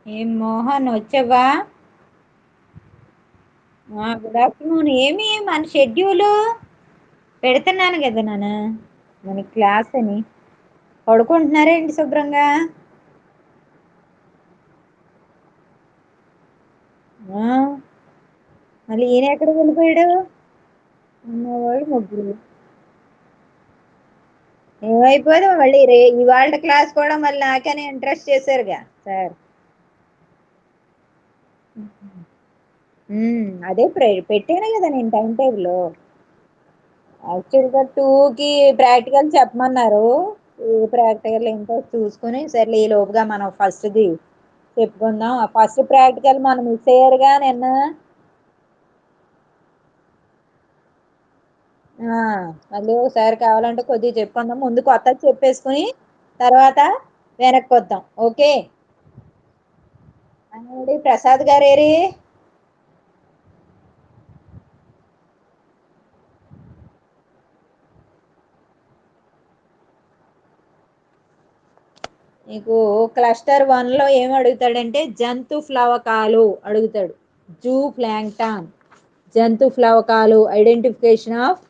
ఏం మోహన్ వచ్చావా? Good afternoon. ఏమి మన షెడ్యూలు పెడుతున్నాను కదా నాన్న, మన క్లాస్ అని. పడుకుంటున్నారేంటి శుభ్రంగా? ఆ, మళ్ళీ ఈయన ఎక్కడికి వెళ్ళిపోయాడు? ఉన్నవాళ్ళు ముగ్గురు. ఏమైపోయాడు మళ్ళీ ఇవాళ క్లాస్ కూడా మళ్ళీ నాకనే ఇంట్రెస్ట్ చేశారుగా సార్. అదే పెట్టాను కదా నేను టైం టేబుల్. యాక్చువల్గా 2కి ప్రాక్టికల్ చెప్పమన్నారు. ప్రాక్టికల్ ఏంటో చూసుకుని సర్లే ఈ లోపుగా మనం ఫస్ట్ది చెప్పుకుందాం. ఆ ఫస్ట్ ప్రాక్టికల్ మనం మిస్ అయ్యారుగా నిన్న. ఆ, మళ్ళీ ఒకసారి కావాలంటే కొద్దిగా చెప్పుకుందాం. ముందు కొత్తది చెప్పేసుకుని తర్వాత వెనక్కి వద్దాం. ఓకే. అంగడి ప్రసాద్ గారేరి? నీకు క్లస్టర్ 1లో ఏం అడుగుతాడంటే జంతు ప్లవకాలు అడుగుతాడు. జూ ప్లాంక్టాన్, జంతు ప్లవకాలు, identification of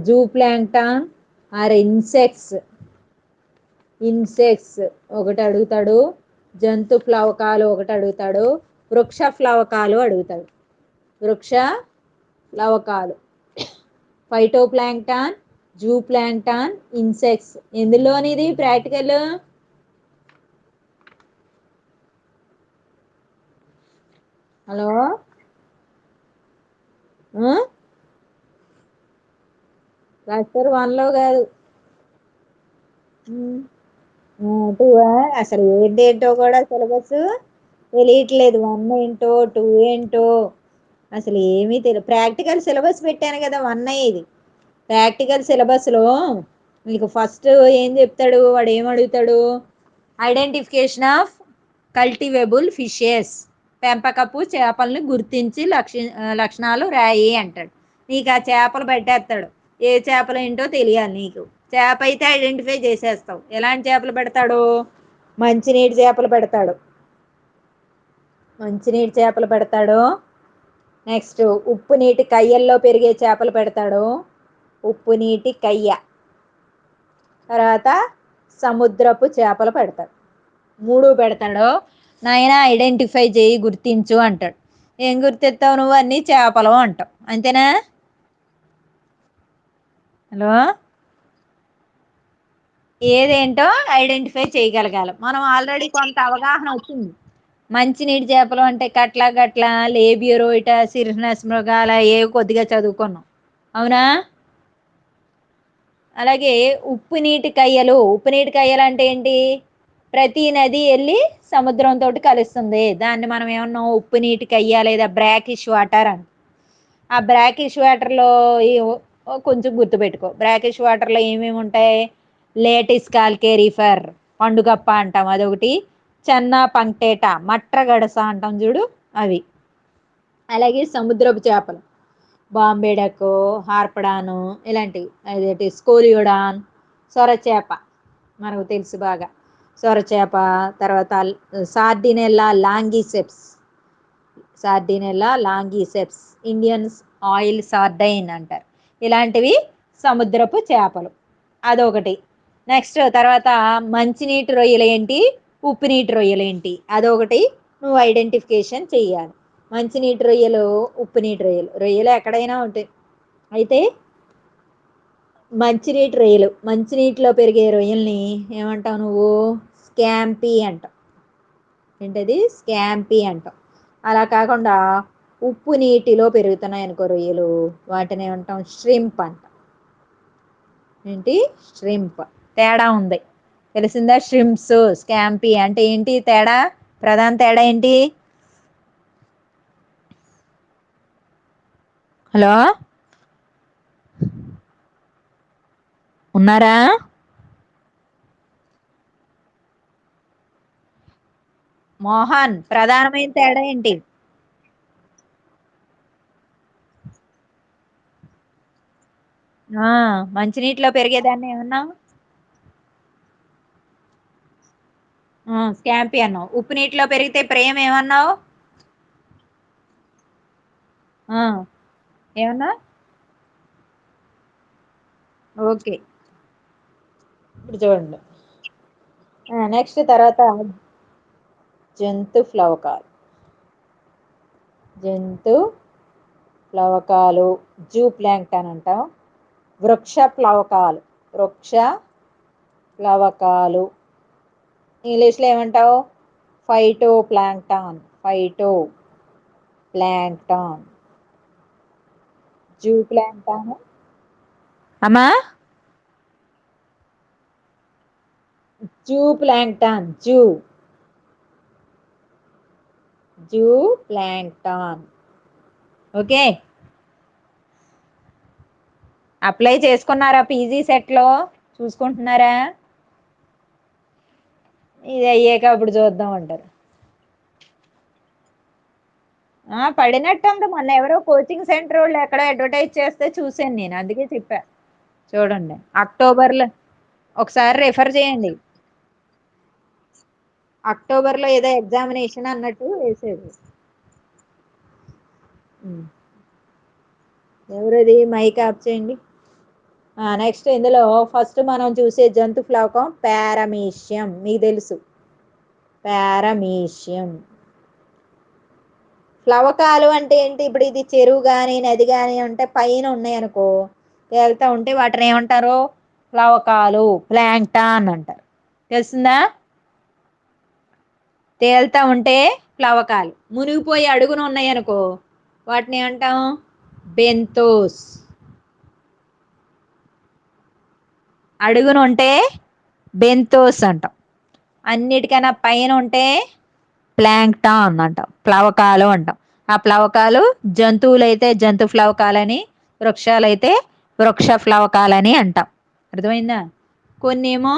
zooplankton or insects. Insects ఒకటి అడుగుతాడు, జంతు ప్లవకాలు ఒకటి అడుగుతాడు, వృక్ష ప్లవకాలు అడుగుతాడు. వృక్ష ప్లవకాలు, phytoplankton, zooplankton, insects. ఎందులోనిది ప్రాక్టికల్? హలో. క్లస్టర్ 1లో కాదు. టూ. అసలు ఏంటేంటో కూడా సిలబస్ తెలియట్లేదు. 1 ఏంటో 2 ఏంటో అసలు ఏమీ తెలియదు. ప్రాక్టికల్ సిలబస్ పెట్టాను కదా 1 ఇది. ప్రాక్టికల్ సిలబస్లో మీకు ఫస్ట్ ఏం చెప్తాడు, వాడు ఏం అడుగుతాడు? ఐడెంటిఫికేషన్ ఆఫ్ కల్టివేబుల్ ఫిషెస్, పెంపకపు చేపలను గుర్తించి లక్షణాలు రాయి అంటాడు. నీకు ఆ చేపలు పెట్టేస్తాడు. ఏ చేపలు ఏంటో తెలియాలి నీకు. చేప అయితే ఐడెంటిఫై చేసేస్తావు. ఎలాంటి చేపలు పెడతాడు? మంచినీటి చేపలు పెడతాడు. మంచినీటి చేపలు పెడతాడు. నెక్స్ట్ ఉప్పు నీటి కయ్యల్లో పెరిగే చేపలు పెడతాడు. ఉప్పు నీటి కయ్య. తర్వాత సముద్రపు చేపలు పెడతాడు. 3 పెడతాడు. నాయన ఐడెంటిఫై చేయి, గుర్తించు అంటాడు. ఏం గుర్తిస్తావు నువ్వు? అన్నీ చేపలు అంటావు. అంతేనా? హలో. ఏదేంటో ఐడెంటిఫై చేయగలగాలి. మనం ఆల్రెడీ కొంత అవగాహన వచ్చింది. మంచినీటి చేపలు అంటే కట్ల గట్ల, లేబియరోయిట, సిరినస్ మృగాల ఏవి కొద్దిగా చదువుకున్నాం. అవునా? అలాగే ఉప్పు నీటి కయ్యలు. ఉప్పు నీటి కయ్యలు అంటే ఏంటి? ప్రతి నది వెళ్ళి సముద్రంతో కలుస్తుంది. దాన్ని మనం ఏమన్నాం? ఉప్పు నీటి కయ్య లేదా బ్రాకిష్ వాటర్ అని. ఆ బ్రాకిష్ వాటర్లో కొంచెం గుర్తుపెట్టుకో. బ్రాకిష్ వాటర్లో ఏమేమి ఉంటాయి? లేటిస్ కాల్కేరిఫర్, పండుగప్ప అంటాం అదొకటి, చెన్నా పంక్టేట, మట్రగడస అంటాం చూడు, అవి. అలాగే సముద్రపు చేపలు బాంబే డక్, హార్పడాను, ఇలాంటివి. అదేంటి స్కోలియోడాన్, సొరచేప మనకు తెలుసు బాగా. సొరచేప. తర్వాత సార్డినెల్లా లాంగిసెప్స్, సార్డినెల్లా లాంగిసెప్స్, ఇండియన్స్ ఆయిల్ సార్డైన్ అంటారు. ఇలాంటివి సముద్రపు చేపలు. అదొకటి. నెక్స్ట్ తర్వాత మంచినీటి రొయ్యలు ఏంటి, ఉప్పు నీటి రొయ్యలు ఏంటి, అదొకటి నువ్వు ఐడెంటిఫికేషన్ చెయ్యాలి. మంచినీటి రొయ్యలు, ఉప్పు నీటి రొయ్యలు. రొయ్యలు ఎక్కడైనా ఉంటాయి. అయితే మంచినీటి రొయ్యలు, మంచినీటిలో పెరిగే రొయ్యల్ని ఏమంటావు నువ్వు? స్కాంపీ అంటావు. ఏంటది? స్కాంపీ అంటాం. అలా కాకుండా ఉప్పు నీటిలో పెరుగుతున్నాయి అనుకో రొయ్యలు, వాటిని ఏమంటాం? ష్రింప్ అంటాం. ఏంటి? ష్రింప్. తేడా ఉంది, తెలిసిందా? ష్రింప్స్, స్కాంపీ అంటే ఏంటి తేడా? ప్రధాన తేడా ఏంటి? హలో, ఉన్నారా? మోహన్, ప్రధానమైన తేడా ఏంటి? మంచినీటిలో పెరిగేదాన్ని ఏమన్నా? స్కాంపి అన్నావు. ఉప్పు నీటిలో పెరిగితే ప్రేమ ఏమన్నావు? ఏమన్నా? ఓకే, ఇప్పుడు చూడండి. నెక్స్ట్ తర్వాత జంతు ప్లవకాలు. జంతు ప్లవకాలు జూ ప్లాంక్టన్ అంటాం. వృక్ష ప్లవకాలు, వృక్ష ప్లవకాలు ఇంగ్లీష్లో ఏమంటావు? Phytoplankton, phytoplankton. Zooplankton అమ్మా, zooplankton, zoo zooplankton. Okay, apply చేసుకున్నారా పీజీ సెట్లో? చూసుకుంటున్నారా? ఇది అయ్యాక అప్పుడు చూద్దాం అంటారు. పడినట్టుంది. మొన్న ఎవరో కోచింగ్ సెంటర్ వాళ్ళు ఎక్కడో అడ్వర్టైజ్ చేస్తే చూసాను నేను, అందుకే చెప్పా. చూడండి, అక్టోబర్లో ఒకసారి రెఫర్ చేయండి. అక్టోబర్లో ఏదో ఎగ్జామినేషన్ అన్నట్టు వేసేది. ఎవరది? మైక్ ఆఫ్ చేయండి. నెక్స్ట్ ఇందులో ఫస్ట్ మనం చూసే జంతు ప్లవకం పారమీషియం. మీకు తెలుసు పారమీషియం. ప్లవకాలు అంటే ఏంటి? ఇప్పుడు ఇది చెరువు కానీ నది కానీ అంటే పైన ఉన్నాయి అనుకో, తేలుతా ఉంటే వాటిని ఏమంటారు? ప్లవకాలు, ప్లాంక్టాన్ అంటారు. తెలుస్తుందా? తేలుతా ఉంటే ప్లవకాలు. మునిగిపోయి అడుగున ఉన్నాయి అనుకో, వాటిని ఏమంటాం? బెంతోస్. అడుగున ఉంటే బెంతోస్ అంటాం. అన్నిటికన్నా పైన ఉంటే ప్లాంక్టాన్ అంటాం, ప్లవకాలు అంటాం. ఆ ప్లవకాలు జంతువులైతే జంతు ప్లవకాలని, వృక్షాలైతే వృక్ష ప్లవకాలని అంటాం. అర్థమైందా? కొన్ని ఏమో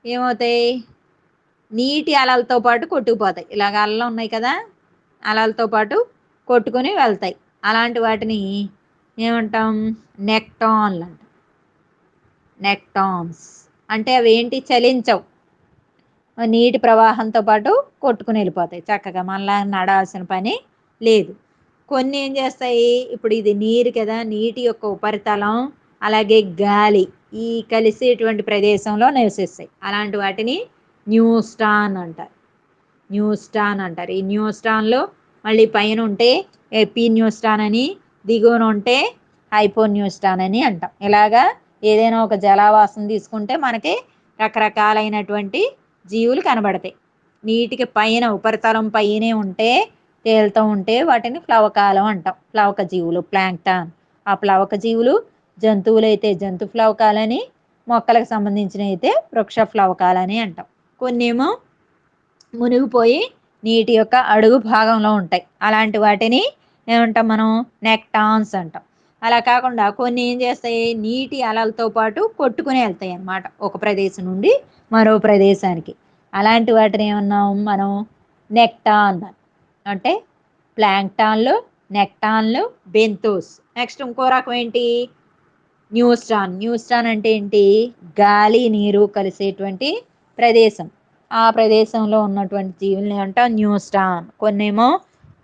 ఏమవుతాయి? నీటి అలలతో పాటు కొట్టుకుపోతాయి. ఇలాగ అలలు ఉన్నాయి కదా, అలలతో పాటు కొట్టుకుని వెళ్తాయి. అలాంటి వాటిని ఏమంటాం? నెక్టాన్లు అంటాం. నెక్టాన్స్ అంటే అవి ఏంటి? చలించవు, నీటి ప్రవాహంతో పాటు కొట్టుకుని వెళ్ళిపోతాయి. చక్కగా మనలా నడాల్సిన పని లేదు. కొన్ని ఏం చేస్తాయి? ఇప్పుడు ఇది నీరు కదా, నీటి యొక్క ఉపరితలం అలాగే గాలి ఈ కలిసేటువంటి ప్రదేశంలో నివసిస్తాయి. అలాంటి వాటిని న్యూస్టాన్ అంటారు. న్యూస్టాన్ అంటారు. ఈ న్యూస్టాన్లో మళ్ళీ పైన ఉంటే ఎపీ న్యూస్టాన్ అని, దిగువన ఉంటే హైపో న్యూస్టాన్ అని అంటాం. ఇలాగా ఏదైనా ఒక జలావాసం తీసుకుంటే మనకి రకరకాలైనటువంటి జీవులు కనబడతాయి. నీటికి పైన ఉపరితలం పైనే ఉంటే, తేలుతూ ఉంటే వాటిని ప్లవకాలం అంటాం. ప్లవక జీవులు, ప్లాంక్టాన్. ఆ ప్లవక జీవులు జంతువులైతే జంతు ప్లవకాలని, మొక్కలకు సంబంధించిన అయితే వృక్ష ప్లవకాలని అంటాం. కొన్ని ఏమో మునిగిపోయి నీటి యొక్క అడుగు భాగంలో ఉంటాయి. అలాంటి వాటిని ఏమంటాం మనం? నెక్టాన్స్ అంటాం. అలా కాకుండా కొన్ని ఏం చేస్తాయి? నీటి అలలతో పాటు కొట్టుకుని వెళ్తాయి అన్నమాట, ఒక ప్రదేశం నుండి మరో ప్రదేశానికి. అలాంటి వాటిని ఏమన్నాం మనం? నెక్టాన్ అంటే ప్లాంక్టాన్లు, నెక్టాన్లు, బెంతోస్. నెక్స్ట్ ఇంకో రకం ఏంటి? న్యూస్టాన్. న్యూస్టాన్ అంటే ఏంటి? గాలి నీరు కలిసేటువంటి ప్రదేశం. ఆ ప్రదేశంలో ఉన్నటువంటి జీవుల్ని ఏమంటాం? న్యూస్టాన్. కొన్నేమో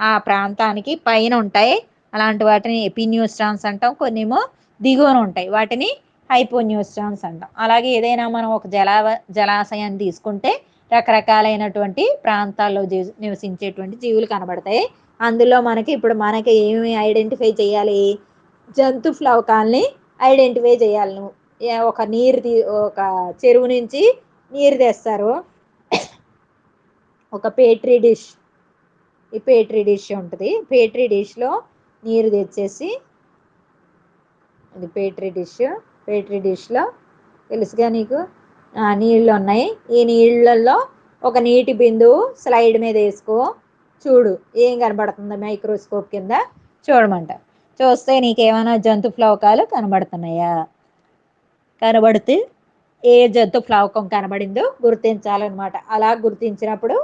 ఆ ప్రాంతానికి పైన ఉంటాయి, అలాంటి వాటిని ఎపిన్యూస్టాన్స్ అంటాం. కొన్నేమో దిగువన ఉంటాయి, వాటిని హైపోన్యూస్టాన్స్ అంటాం. అలాగే ఏదైనా మనం ఒక జలాశయాన్ని తీసుకుంటే రకరకాలైనటువంటి ప్రాంతాల్లో నివసించేటువంటి జీవులు కనబడతాయి. అందులో మనకి ఇప్పుడు ఏమి ఐడెంటిఫై చేయాలి? జంతు ప్లవకాల్ని ఐడెంటిఫై చేయాలి నువ్వు. ఒక ఒక చెరువు నుంచి నీరు తెస్తారు, ఒక పేట్రీ డిష్, ఈ పేట్రీ డిష్ ఉంటుంది. పేట్రీ డిష్లో నీరు తెచ్చేసి, ఇది పేట్రీ డిష్లో తెలుసుగా నీకు, నీళ్ళు ఉన్నాయి. ఈ నీళ్ళల్లో ఒక నీటి బిందువు స్లైడ్ మీద వేసుకో, చూడు ఏం కనబడుతుందో మైక్రోస్కోప్ కింద చూడమంట. చూస్తే నీకేమైనా జంతు ప్లవకాలు కనబడుతున్నాయా? కనబడితే ఏ జంతు ప్లవకం కనబడిందో గుర్తించాలన్నమాట. అలా గుర్తించినప్పుడు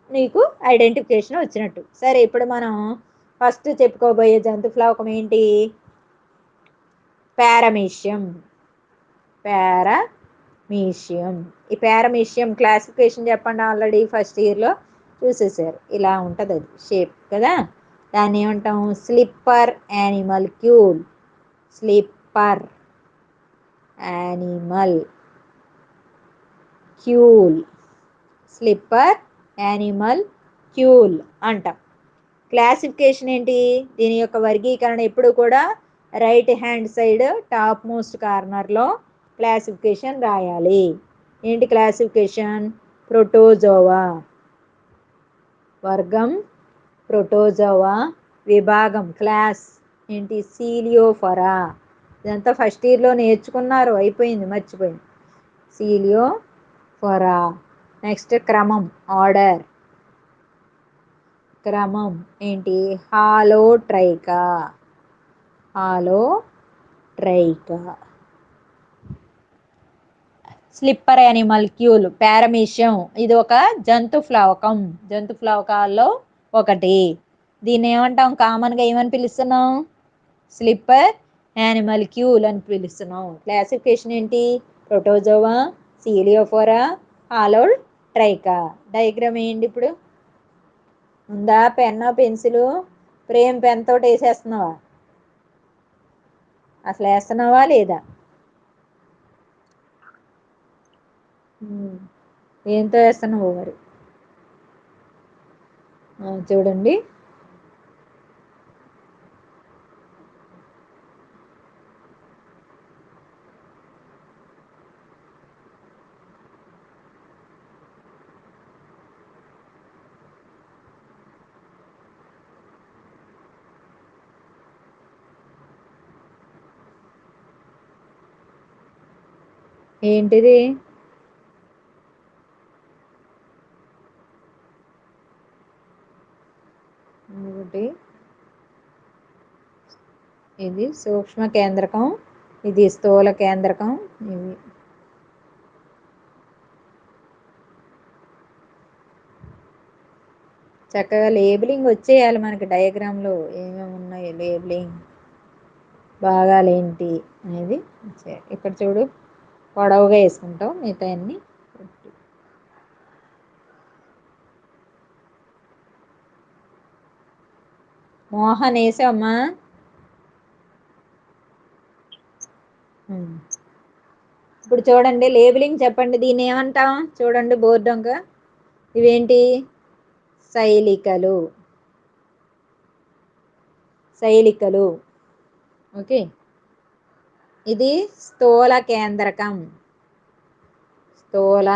నీకు ఐడెంటిఫికేషన్ వచ్చినట్టు. సరే, ఇప్పుడు మనం ఫస్ట్ చెప్పుకోబోయే జంతు ప్లవకం ఏంటి? పారమీషియం. మీషియం. ఈ పారమీషియం క్లాసిఫికేషన్ చెప్పండి, ఆల్రెడీ ఫస్ట్ ఇయర్లో చూసేసారు. ఇలా ఉంటుంది అది షేప్ కదా. దాన్ని ఏమంటాం? Slipper animal cool. Slipper animal cool. Slipper animal cool అంటాం. క్లాసిఫికేషన్ ఏంటి? దీని యొక్క వర్గీకరణ ఎప్పుడు కూడా right hand side top most కార్నర్లో క్లాసిఫికేషన్ రాయాలి. ఏంటి క్లాసిఫికేషన్? ప్రోటోజోవా వర్గం, ప్రోటోజోవా విభాగం క్లాస్ ఏంటి? సీలియోఫరా. ఇదంతా ఫస్ట్ ఇయర్లో నేర్చుకున్నారు, అయిపోయింది, మర్చిపోయింది. సీలియోఫరా. నెక్స్ట్ క్రమం, ఆర్డర్. క్రమం ఏంటి? హాలోట్రైకా. హాలోట్రైకా. Slipper animal cool, paramecium. ఇది ఒక జంతు ఫ్లవకం, జంతు ఫ్లవకాల్లో ఒకటి. దీన్ని ఏమంటాం? కామన్గా ఏమని పిలుస్తున్నాం? స్లిప్పర్ యానిమల్ క్యూల్ అని పిలుస్తున్నాం. క్లాసిఫికేషన్ ఏంటి? ప్రోటోజోవా, సీలియోఫోరా, హాలోట్రైకా. డయాగ్రామ్ ఏంటి ఇప్పుడు? ఉందా పెన్నా పెన్సిలు? ఫ్రేమ్ పెన్ తోటి వేసేస్తున్నావా? అసలు వేస్తున్నావా లేదా? ఏంతో వేస్తున్నావు మరి? చూడండి. ఏంటిది? ఒకటి, ఇది సూక్ష్మ కేంద్రకం, ఇది స్థూల కేంద్రకం. ఇవి చక్కగా లేబులింగ్ వచ్చేయాలి మనకి. డయాగ్రామ్లో ఏమేమి ఉన్నాయి, లేబులింగ్ భాగాలేంటి అనేది. ఇక్కడ చూడు, పొడవుగా వేసుకుంటాం, మిగతా అన్ని మోహన్ వేసావమ్మా? ఇప్పుడు చూడండి, లేబులింగ్ చెప్పండి. దీన్ని ఏమంటాం? చూడండి బోర్డంగా. ఇవేంటి? శైలికలు. శైలికలు. ఓకే. ఇది స్థూల కేంద్రకం. స్థూల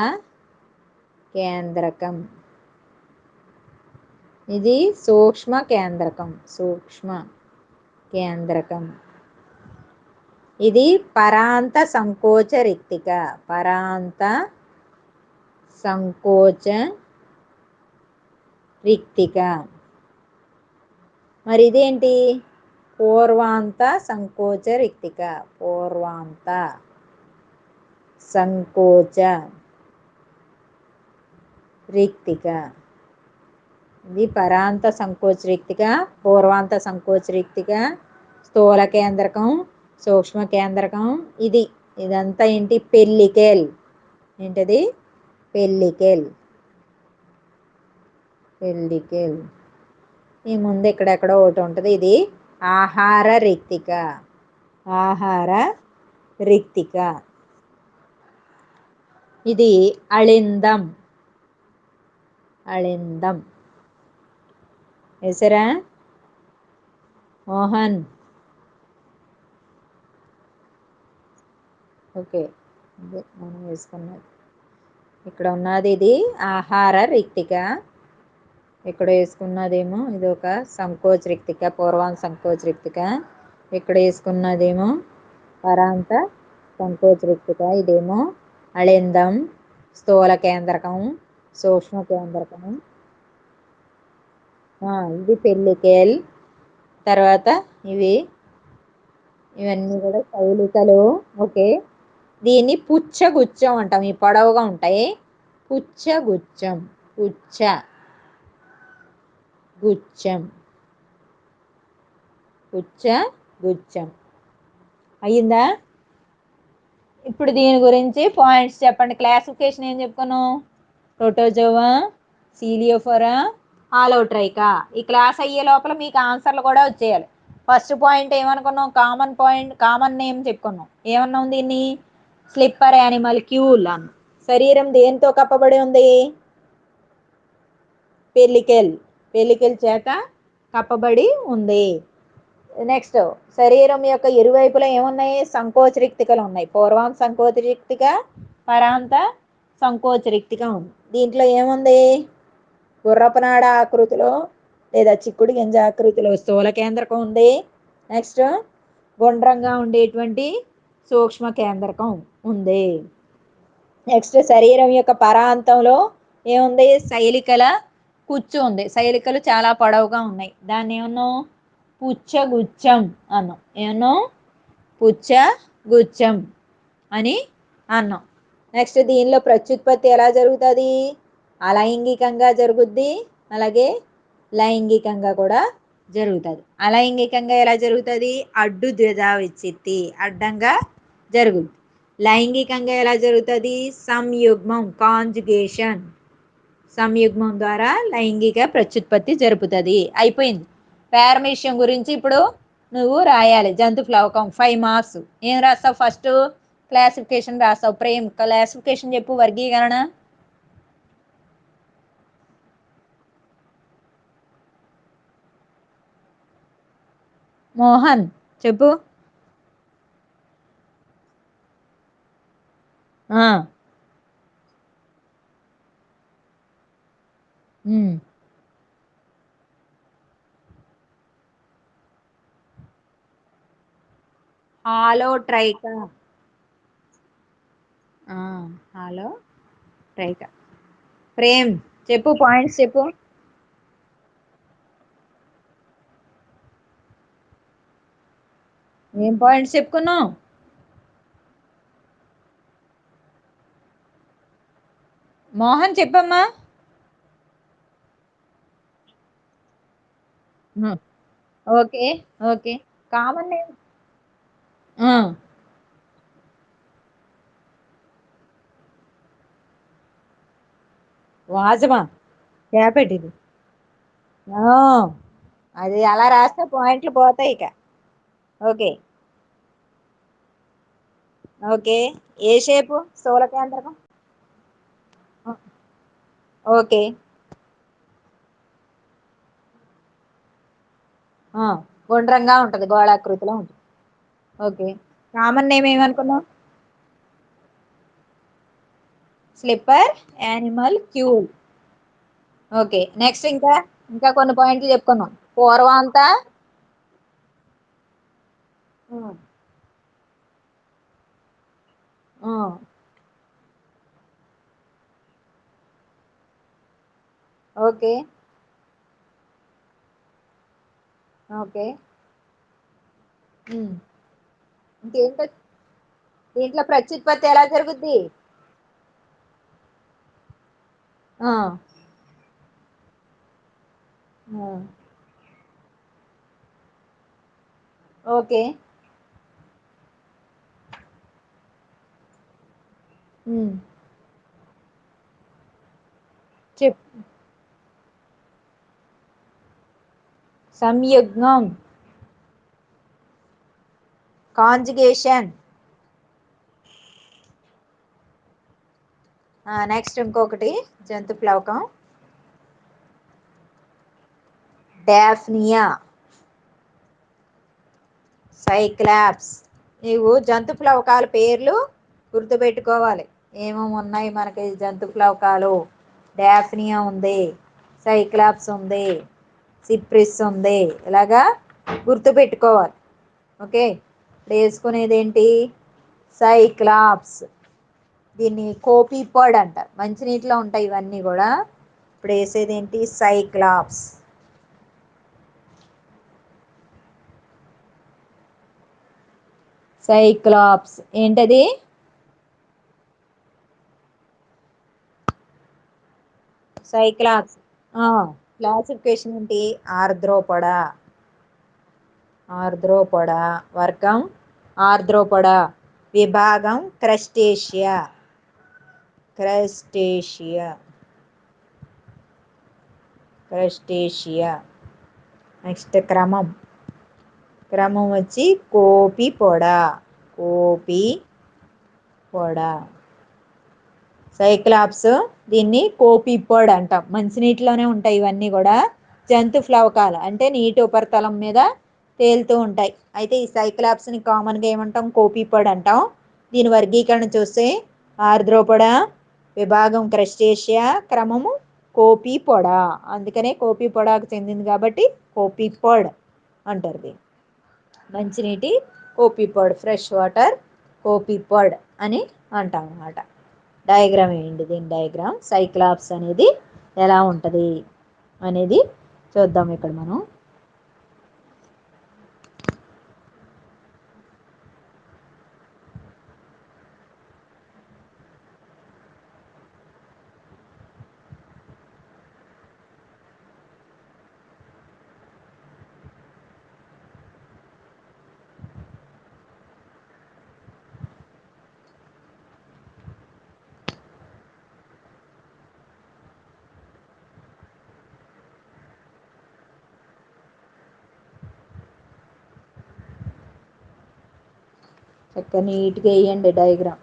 కేంద్రకం. ఇది సూక్ష్మ కేంద్రకం. సూక్ష్మ కేంద్రకం. ఇది పరాంత సంకోచ రిక్తిక. పరాంత సంకోచ రిక్తిక. మరి ఇదేంటి? పూర్వాంత సంకోచ రిక్తిక. పూర్వాంత సంకోచ రిక్తిక. ఇది పరాంత సంకోచ రిక్తిక, పూర్వాంత సంకోచ రిక్తిక, స్థూల కేంద్రకం, సూక్ష్మ కేంద్రకం. ఇదంతా ఏంటి? పెల్లికెల్. ఏంటది? పెల్లికెల్. పెల్లికెల్. ఈ ముందు ఇక్కడెక్కడో ఒకటి ఉంటుంది. ఇది ఆహార రిక్తిక. ఆహార రిక్తిక. ఇది అళిందం. అళిందం. వేసారా మోహన్? ఓకే. అదే మనం వేసుకున్నది ఇక్కడ ఉన్నది. ఇది ఆహార రిక్తిక. ఇక్కడ వేసుకున్నదేమో ఇది ఒక సంకోచ రిక్తిక, పూర్వాంత సంకోచ రిక్తిక. ఇక్కడ వేసుకున్నదేమో పరాంత సంకోచ రిక్తిక. ఇదేమో అళిందం, స్థూల కేంద్రకం, సూక్ష్మ కేంద్రకం. ఇది పెల్లికెల్. తర్వాత ఇవన్నీ కూడా శైలికలు. ఓకే. దీన్ని పుచ్చగుచ్చం అంటాం. ఈ పొడవుగా ఉంటాయి. పుచ్చగుచ్చం. పుచ్చ గుచ్చం. పుచ్చ గుచ్చం. అయ్యిందా? ఇప్పుడు దీని గురించి పాయింట్స్ చెప్పండి. క్లాసిఫికేషన్ ఏం చెప్పుకున్నాం? Protozoa, ciliophora, holotricha. ఈ క్లాస్ అయ్యే లోపల మీకు ఆన్సర్లు కూడా వచ్చేయాలి. ఫస్ట్ పాయింట్ ఏమనుకున్నాం? కామన్ పాయింట్, కామన్ నేమ్ చెప్పుకున్నాం. ఏమన్నాం దీన్ని? స్లిప్పర్ యానిమల్ క్యూల్ అన్న. శరీరం దేంతో కప్పబడి ఉంది? పెలికెల్. పెలికెల్ చేత కప్పబడి ఉంది. నెక్స్ట్, శరీరం యొక్క ఇరువైపులా ఏమున్నాయి? సంకోచరిక్తికలు ఉన్నాయి. పూర్వం సంకోచరిక్తిక, పరాంత సంకోచరిక్తిక ఉంది. దీంట్లో ఏముంది? గుర్రపనాడ ఆకృతిలో లేదా చిక్కుడు గింజ ఆకృతిలో స్థూల కేంద్రకం ఉంది. నెక్స్ట్, గుండ్రంగా ఉండేటువంటి సూక్ష్మ కేంద్రకం ఉంది. నెక్స్ట్, శరీరం యొక్క పరాంతంలో ఏముంది? శైలికల కుచ్చు ఉంది. శైలికలు చాలా పొడవుగా ఉన్నాయి. దాన్ని ఏమన్నాం? పుచ్చగుచ్చం అన్నాం. ఏమన్నాం? పుచ్చగుచ్చం అని అన్నాం. నెక్స్ట్, దీనిలో ప్రత్యుత్పత్తి ఎలా జరుగుతుంది? అలైంగికంగా జరుగుద్ది, అలాగే లైంగికంగా కూడా జరుగుతుంది. అలైంగికంగా ఎలా జరుగుతుంది? అడ్డు ద్విధా విచ్చిత్తి, అడ్డంగా జరుగుద్ది. లైంగికంగా ఎలా జరుగుతుంది? సంయుగ్మం, కాంజుగేషన్. సంయుగ్మం ద్వారా లైంగిక ప్రత్యుత్పత్తి జరుపుతుంది. అయిపోయింది. పారమీషియం గురించి ఇప్పుడు నువ్వు రాయాలి. జంతు ప్లవకం 5 మార్క్స్. ఏం రాస్తావు? ఫస్ట్ క్లాసిఫికేషన్ రాస్తావు. ప్రేమ్ క్లాసిఫికేషన్ చెప్పు. వర్గీకరణ. మోహన్ చెప్పు. హాలోట్రైకా. హాలోట్రైకా. ప్రేమ్ చెప్పు, పాయింట్స్ చెప్పు. ఏం పాయింట్స్ చెప్పుకున్నావు? మోహన్ చెప్పమ్మా. Okay, okay. Common name. వాజమా క్యాపెట్ ఇది. అది అలా రాస్తే పాయింట్లు పోతాయి ఇక. Okay, okay. ఏ షేపు? స్థూల కేంద్రకం. ఓకే. గుండ్రంగా ఉంటుంది, గోళాకృతిలో ఉంటుంది. ఓకే. కామన్ నేమ్ ఏమనుకున్నావు? Slipper animalcule. Okay. Next, ఇంకా ఇంకా కొన్ని పాయింట్లు చెప్పుకున్నాం. పూర్వాంత. Okay, okay. ఇంకేంటో. దీంట్లో ప్రత్యుత్పత్తి ఎలా జరుగుద్ది? ఓకే. చెప్. సంయుగ్మం, కాంజుగేషన్. నెక్స్ట్ ఇంకొకటి జంతు ప్లవకం. Daphnia, Cyclops. నీవు జంతు ప్లవకాల పేర్లు గుర్తుపెట్టుకోవాలి. ఏమేమి ఉన్నాయి మనకి జంతు ప్లవకాలు? డాఫ్నియా ఉంది, సైక్లాప్స్ ఉంది, సిప్రిస్ ఉంది. ఇలాగా గుర్తుపెట్టుకోవాలి. ఓకే. ఇప్పుడు వేసుకునేది ఏంటి? సైక్లాప్స్. దీన్ని కోపీపాడ్ అంటారు. మంచినీటిలో ఉంటాయి ఇవన్నీ కూడా. ఇప్పుడు వేసేది ఏంటి? సైక్లాప్స్. సైక్లాప్స్ ఏంటది? సైక్లాప్స్. క్లాసిఫికేషన్ ఏంటి? ఆర్ద్రోపొడా. ఆర్ద్రోపొడా వర్గం ఆర్ద్రోపొడా. విభాగం క్రస్టేషియా. క్రస్టేషియా. క్రస్టేషియా. నెక్స్ట్ క్రమం. క్రమం వచ్చి కోపిపొడ. కోపిపొడ. సైక్లాప్స్ దీన్ని కోపిపొడ్ అంటాం. మంచినీటిలోనే ఉంటాయి ఇవన్నీ కూడా. జంతు ఫ్లవకాలు అంటే నీటి ఉపరితలం మీద తేలుతూ ఉంటాయి. అయితే ఈ సైక్లాప్స్ని కామన్గా ఏమంటాం? కోపిపొడ్ అంటాం. దీని వర్గీకరణ చూస్తే ఆర్ద్రోపొడ, విభాగం క్రస్టేషియా, క్రమము కోపిపొడ. అందుకనే కోపిపొడకు చెందింది కాబట్టి కోపిపొడ్ అంటారు దీన్ని. మంచినీటి కోపిపొడ్, ఫ్రెష్ వాటర్ కోపిపొడ్ అని అంటాం అన్నమాట. డయాగ్రామ్ ఏంటి? దీని డయాగ్రామ్ సైక్లాప్స్ అనేది ఎలా ఉంటుంది అనేది చూద్దాం ఇక్కడ మనం. చక్కగా నీట్గా వేయండి డయాగ్రామ్.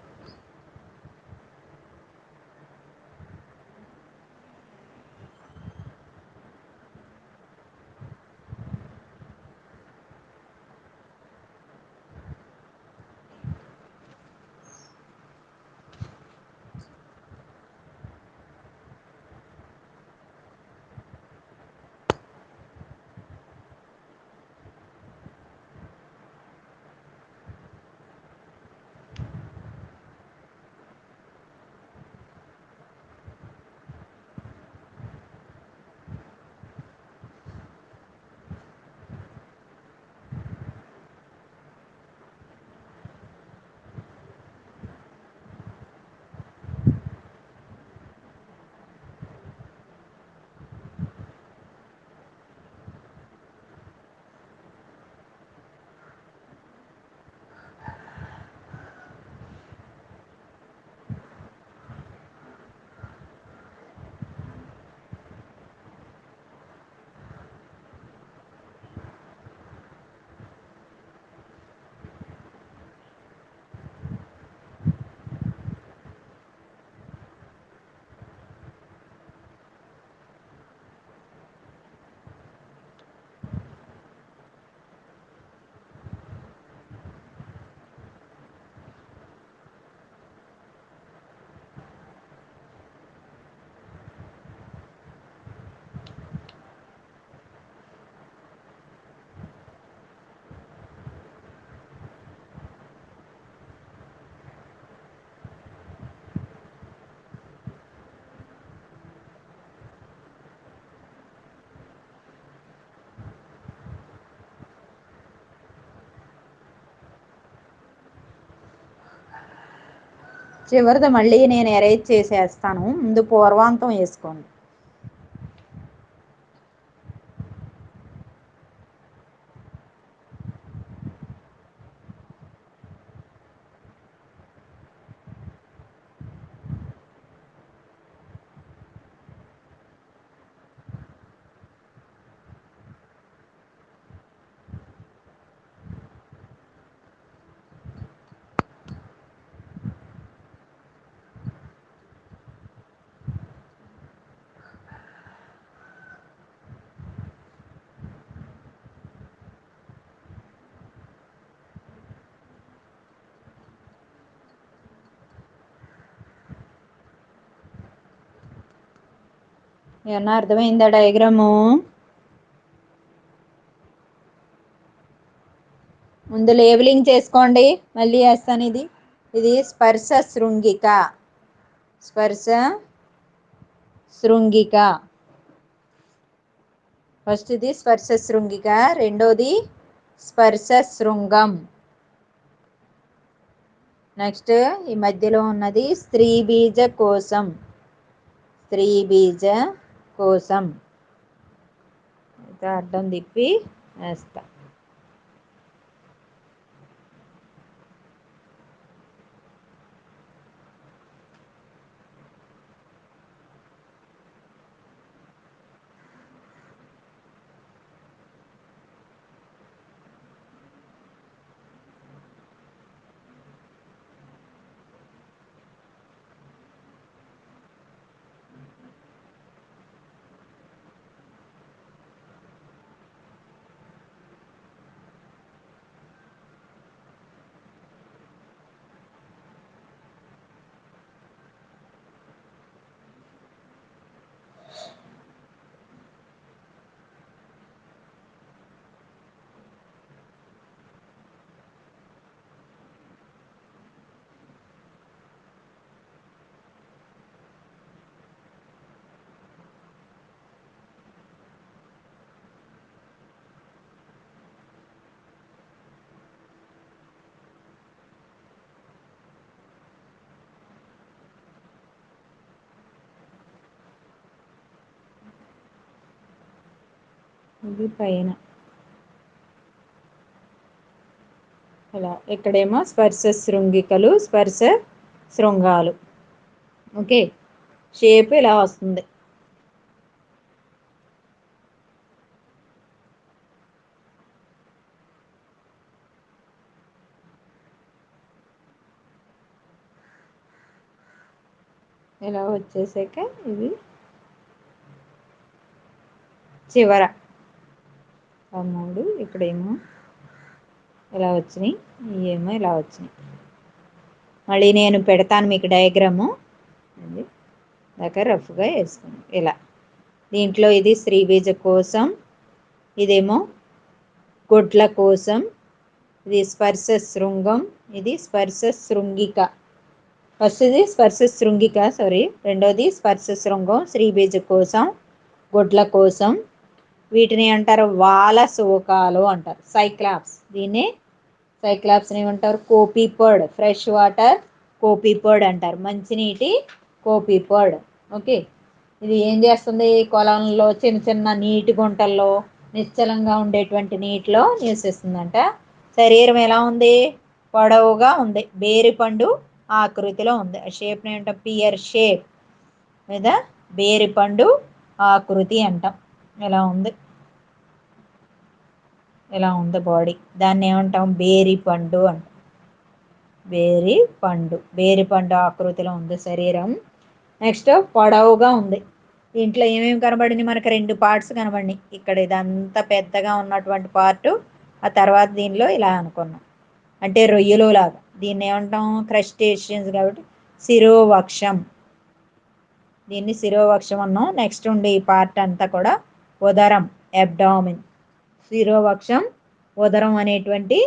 చివరిది మళ్ళీ నేను ఎరేజ్ చేసేస్తాను. ముందు పూర్వాంతం వేసుకోండి. ఏమన్నా అర్థమైందా డయాగ్రాము? ముందు లేబులింగ్ చేసుకోండి, మళ్ళీ వేస్తాను. ఇది స్పర్శ శృంగిక. స్పర్శ శృంగిక. ఫస్ట్ ఇది స్పర్శ శృంగిక, రెండోది స్పర్శ శృంగం. నెక్స్ట్ ఈ మధ్యలో ఉన్నది స్త్రీ బీజ కోశం. స్త్రీ బీజ కోశం. అడ్డం తిప్పి వేస్తా. ఇది పైన ఇలా, ఇక్కడేమో స్పర్శ శృంగికలు, స్పర్శ శృంగాలు. ఓకే, షేప్ ఇలా వస్తుంది. ఇలా వచ్చేసాక ఇది చివర ఆ మూడు ఇక్కడేమో ఇలా వచ్చినాయి, ఇవేమో ఇలా వచ్చినాయి. మళ్ళీ నేను పెడతాను మీకు డయాగ్రాము. అది దాకా రఫ్గా వేసుకుని ఇలా. దీంట్లో ఇది శ్రీబీజ కోసం, ఇదేమో గొడ్ల కోసం, ఇది స్పర్శ శృంగం, ఇది స్పర్శ శృంగిక. ఫస్ట్ ఇది స్పర్శ శృంగిక, సారీ, రెండోది స్పర్శ శృంగం, శ్రీబీజ కోసం, గొడ్ల కోసం. వీటిని అంటారు వాల శోకాలు అంటారు, సైక్లాప్స్. దీన్ని సైక్లాప్స్ని ఏమంటారు? కోపీపర్డ్, ఫ్రెష్ వాటర్ కోపీపర్డ్ అంటారు, మంచినీటి కోపీపర్డ్. ఓకే, ఇది ఏం చేస్తుంది? పొలంలో చిన్న చిన్న నీటి గుంటల్లో నిశ్చలంగా ఉండేటువంటి నీటిలో నివసిస్తుందంట. శరీరం ఎలా ఉంది? పొడవుగా ఉంది, బేరిపండు ఆకృతిలో ఉంది. ఆ షేప్ని ఏమంటాం? పియర్ షేప్ లేదా బేరిపండు ఆకృతి అంటాం. ఇలా ఉంది, ఇలా ఉంది బాడీ. దాన్ని ఏమంటాం? బేరిపండు అంటాం. బేరిపండు ఆకృతిలో ఉంది శరీరం. నెక్స్ట్ పొడవుగా ఉంది. దీంట్లో ఏమేమి కనబడింది మనకి? 2 పార్ట్స్ కనబడినాయి. ఇక్కడ ఇదంతా పెద్దగా ఉన్నటువంటి పార్టు, ఆ తర్వాత దీనిలో ఇలా అనుకున్నాం, అంటే రొయ్యలు లాగా. దీన్ని ఏమంటాం? క్రస్టేషియన్స్ కాబట్టి శిరోవక్షం. దీన్ని శిరోవక్షం అన్నాం. నెక్స్ట్ ఉండే ఈ పార్ట్ అంతా కూడా ఉదరం, అబ్డామిన్. శిరోవక్షం, ఉదరం అనేటువంటి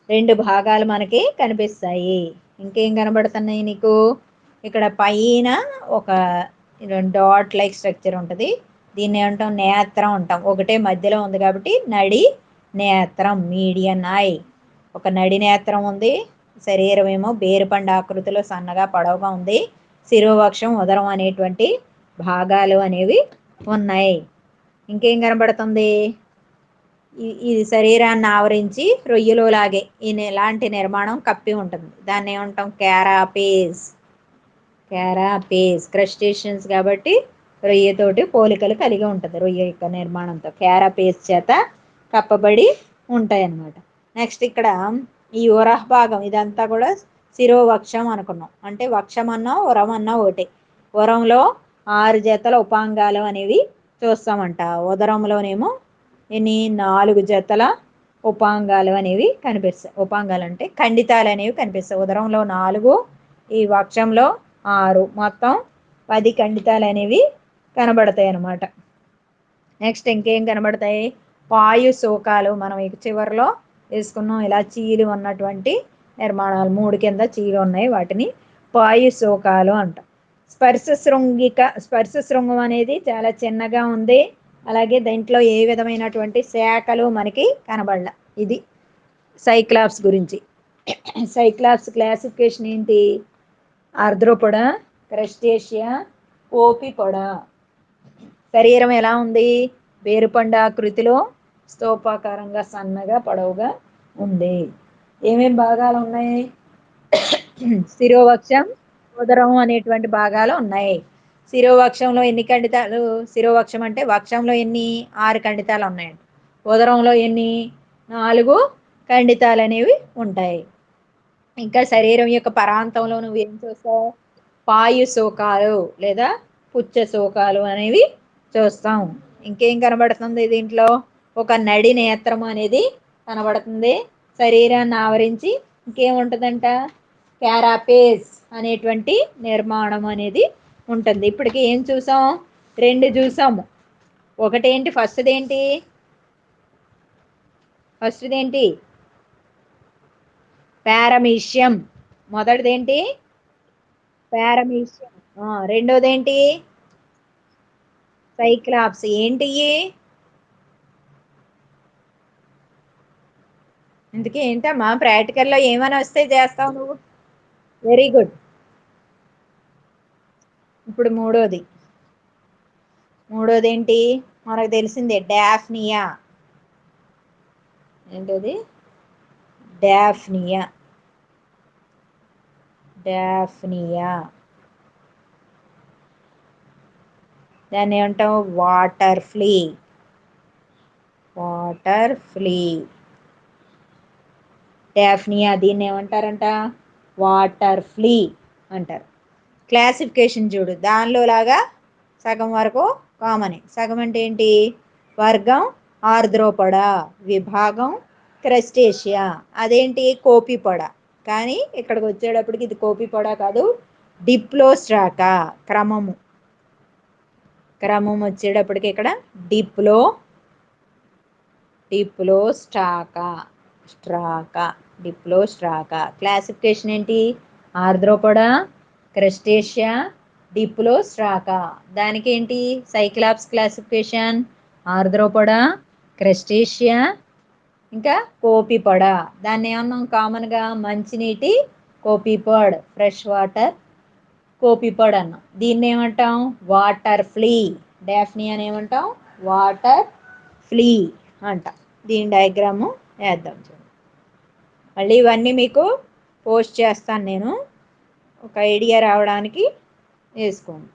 2 భాగాలు మనకి కనిపిస్తాయి. ఇంకేం కనబడుతున్నాయి నీకు? ఇక్కడ పైన ఒక డాట్ లైక్ స్ట్రక్చర్ ఉంటుంది. దీన్ని ఏమంటాం? నేత్రం అంటాం. ఒకటే మధ్యలో ఉంది కాబట్టి నడి నేత్రం, మీడియన్ ఐ. ఒక నడి నేత్రం ఉంది. శరీరం ఏమో బేరుపండు ఆకృతిలో సన్నగా పొడవుగా ఉంది. శిరోవక్షం, ఉదరం అనేటువంటి భాగాలు అనేవి ఉన్నాయి. ఇంకేం కనబడుతుంది? ఇది శరీరాన్ని ఆవరించి రొయ్యలో లాగే ఇలాంటి నిర్మాణం కప్పి ఉంటుంది. దాన్ని ఏమంటాం? క్యారాపేస్. క్రస్టేషియన్స్ కాబట్టి రొయ్యతోటి పోలికలు కలిగి ఉంటుంది. రొయ్య యొక్క నిర్మాణంతో క్యారాపేస్ చేత కప్పబడి ఉంటాయి అన్నమాట. నెక్స్ట్ ఇక్కడ ఈ ఉరహ భాగం, ఇదంతా కూడా శిరోవక్షం అనుకున్నాం. అంటే వక్షం అన్నా ఉరం అన్నా ఒకటి. ఉరంలో 6 జతల ఉపాంగాలు అనేవి చూస్తామంట. ఉదరంలోనేమో 4 జతల ఉపాంగాలు అనేవి కనిపిస్తాయి. ఉపాంగాలు అంటే ఖండితాలు అనేవి కనిపిస్తాయి. ఉదరంలో 4, ఈ వక్షంలో 6, మొత్తం 10 ఖండితాలు అనేవి కనబడతాయి అన్నమాట. నెక్స్ట్ ఇంకేం కనబడతాయి? పాయు శోకాలు. మనం ఇక చివరిలో వేసుకున్నాం, ఇలా చీలు ఉన్నటువంటి నిర్మాణాలు 3 కింద చీలు ఉన్నాయి, వాటిని పాయు శోకాలు అంటాం. స్పర్శ శృంగం అనేది చాలా చిన్నగా ఉంది. అలాగే దీంట్లో ఏ విధమైనటువంటి శాఖలు మనకి కనబడల. ఇది సైక్లాప్స్ గురించి. సైక్లాప్స్ క్లాసిఫికేషన్ ఏంటి? ఆర్ద్రోపొడ, క్రస్టేషియా, ఓపిపొడ. శరీరం ఎలా ఉంది? బేరుపండు ఆకృతిలో స్తూపాకారంగా సన్నగా పొడవుగా ఉంది. ఏమేమి భాగాలు ఉన్నాయి? శిరోవక్షం, ఉదరం అనేటువంటి భాగాలు ఉన్నాయి. శిరోవక్షంలో ఎన్ని ఖండితాలు? శిరోవక్షం అంటే వక్షంలో ఎన్ని? 6 ఖండితాలు ఉన్నాయండి. ఉదరంలో ఎన్ని? 4 ఖండితాలు అనేవి ఉంటాయి. ఇంకా శరీరం యొక్క పరాంతంలో నువ్వు ఏం చూస్తావు? పాయు శోకాలు లేదా పుచ్చ శోకాలు అనేవి చూస్తాం. ఇంకేం కనబడుతుంది దీంట్లో? ఒక నడి నేత్రం అనేది కనబడుతుంది శరీరాన్ని ఆవరించి. ఇంకేముంటుందంట? క్యారాపేస్ అనేటువంటి నిర్మాణం అనేది ఉంటుంది. ఇప్పటికి ఏం చూసాం? 2 చూసాము. ఒకటేంటి? ఫస్ట్దేంటి? పారమీషియం. మొదటిదేంటి? పారమీషియం. రెండోదేంటి? సైక్లాప్స్. ఏంటి? ఇందుకే ఏంటమ్మా ప్రాక్టికల్లో ఏమైనా వస్తే చేస్తావు నువ్వు? Very good. ఇప్పుడు మూడోది ఏంటి? మనకు తెలిసిందే డాఫ్నియా. ఏంటది? డాఫ్నియా. డాఫ్నియా. దాన్ని ఏమంటాం? Water flea. Water flea. Daphnia దీన్ని ఏమంటారంట? వాటర్ ఫ్లీ అంటారు. క్లాసిఫికేషన్ చూడు, దానిలో లాగా సగం వరకు కామనే. సగం అంటే ఏంటి? వర్గం ఆర్ద్రోపొడా, విభాగం క్రస్టేషియా. అదేంటి? కోపిపొడ. కానీ ఇక్కడికి వచ్చేటప్పటికి ఇది కోపిపొడ కాదు, డిప్లోస్ట్రాకా. క్రమము వచ్చేటప్పటికి ఇక్కడ డిప్లోస్ట్రాకా. డిప్లోస్ట్రాకా. క్లాసిఫికేషన్ ఏంటి? ఆర్ద్రోపొడా, క్రస్టేషియా, డిప్లోస్ట్రాకా. దానికి ఏంటి? సైక్లాప్స్ క్లాసిఫికేషన్ ఆర్ద్రోపొడా, క్రస్టేషియా, ఇంకా కోపిపొడ. దాన్ని ఏమన్నాం కామన్గా? మంచినీటి కోపిపొడ్, ఫ్రెష్ వాటర్ కోపిపొడ్ అన్నాం. దీన్ని ఏమంటాం? Water flea. డాఫ్నియాని ఏమంటాం? వాటర్ ఫ్లీ అంటాం. దీని డయాగ్రాము వేద్దాం చూడండి. మళ్ళీ ఇవన్నీ మీకు పోస్ట్ చేస్తాను నేను, ఒక ఐడియా రావడానికి వేసుకోండి.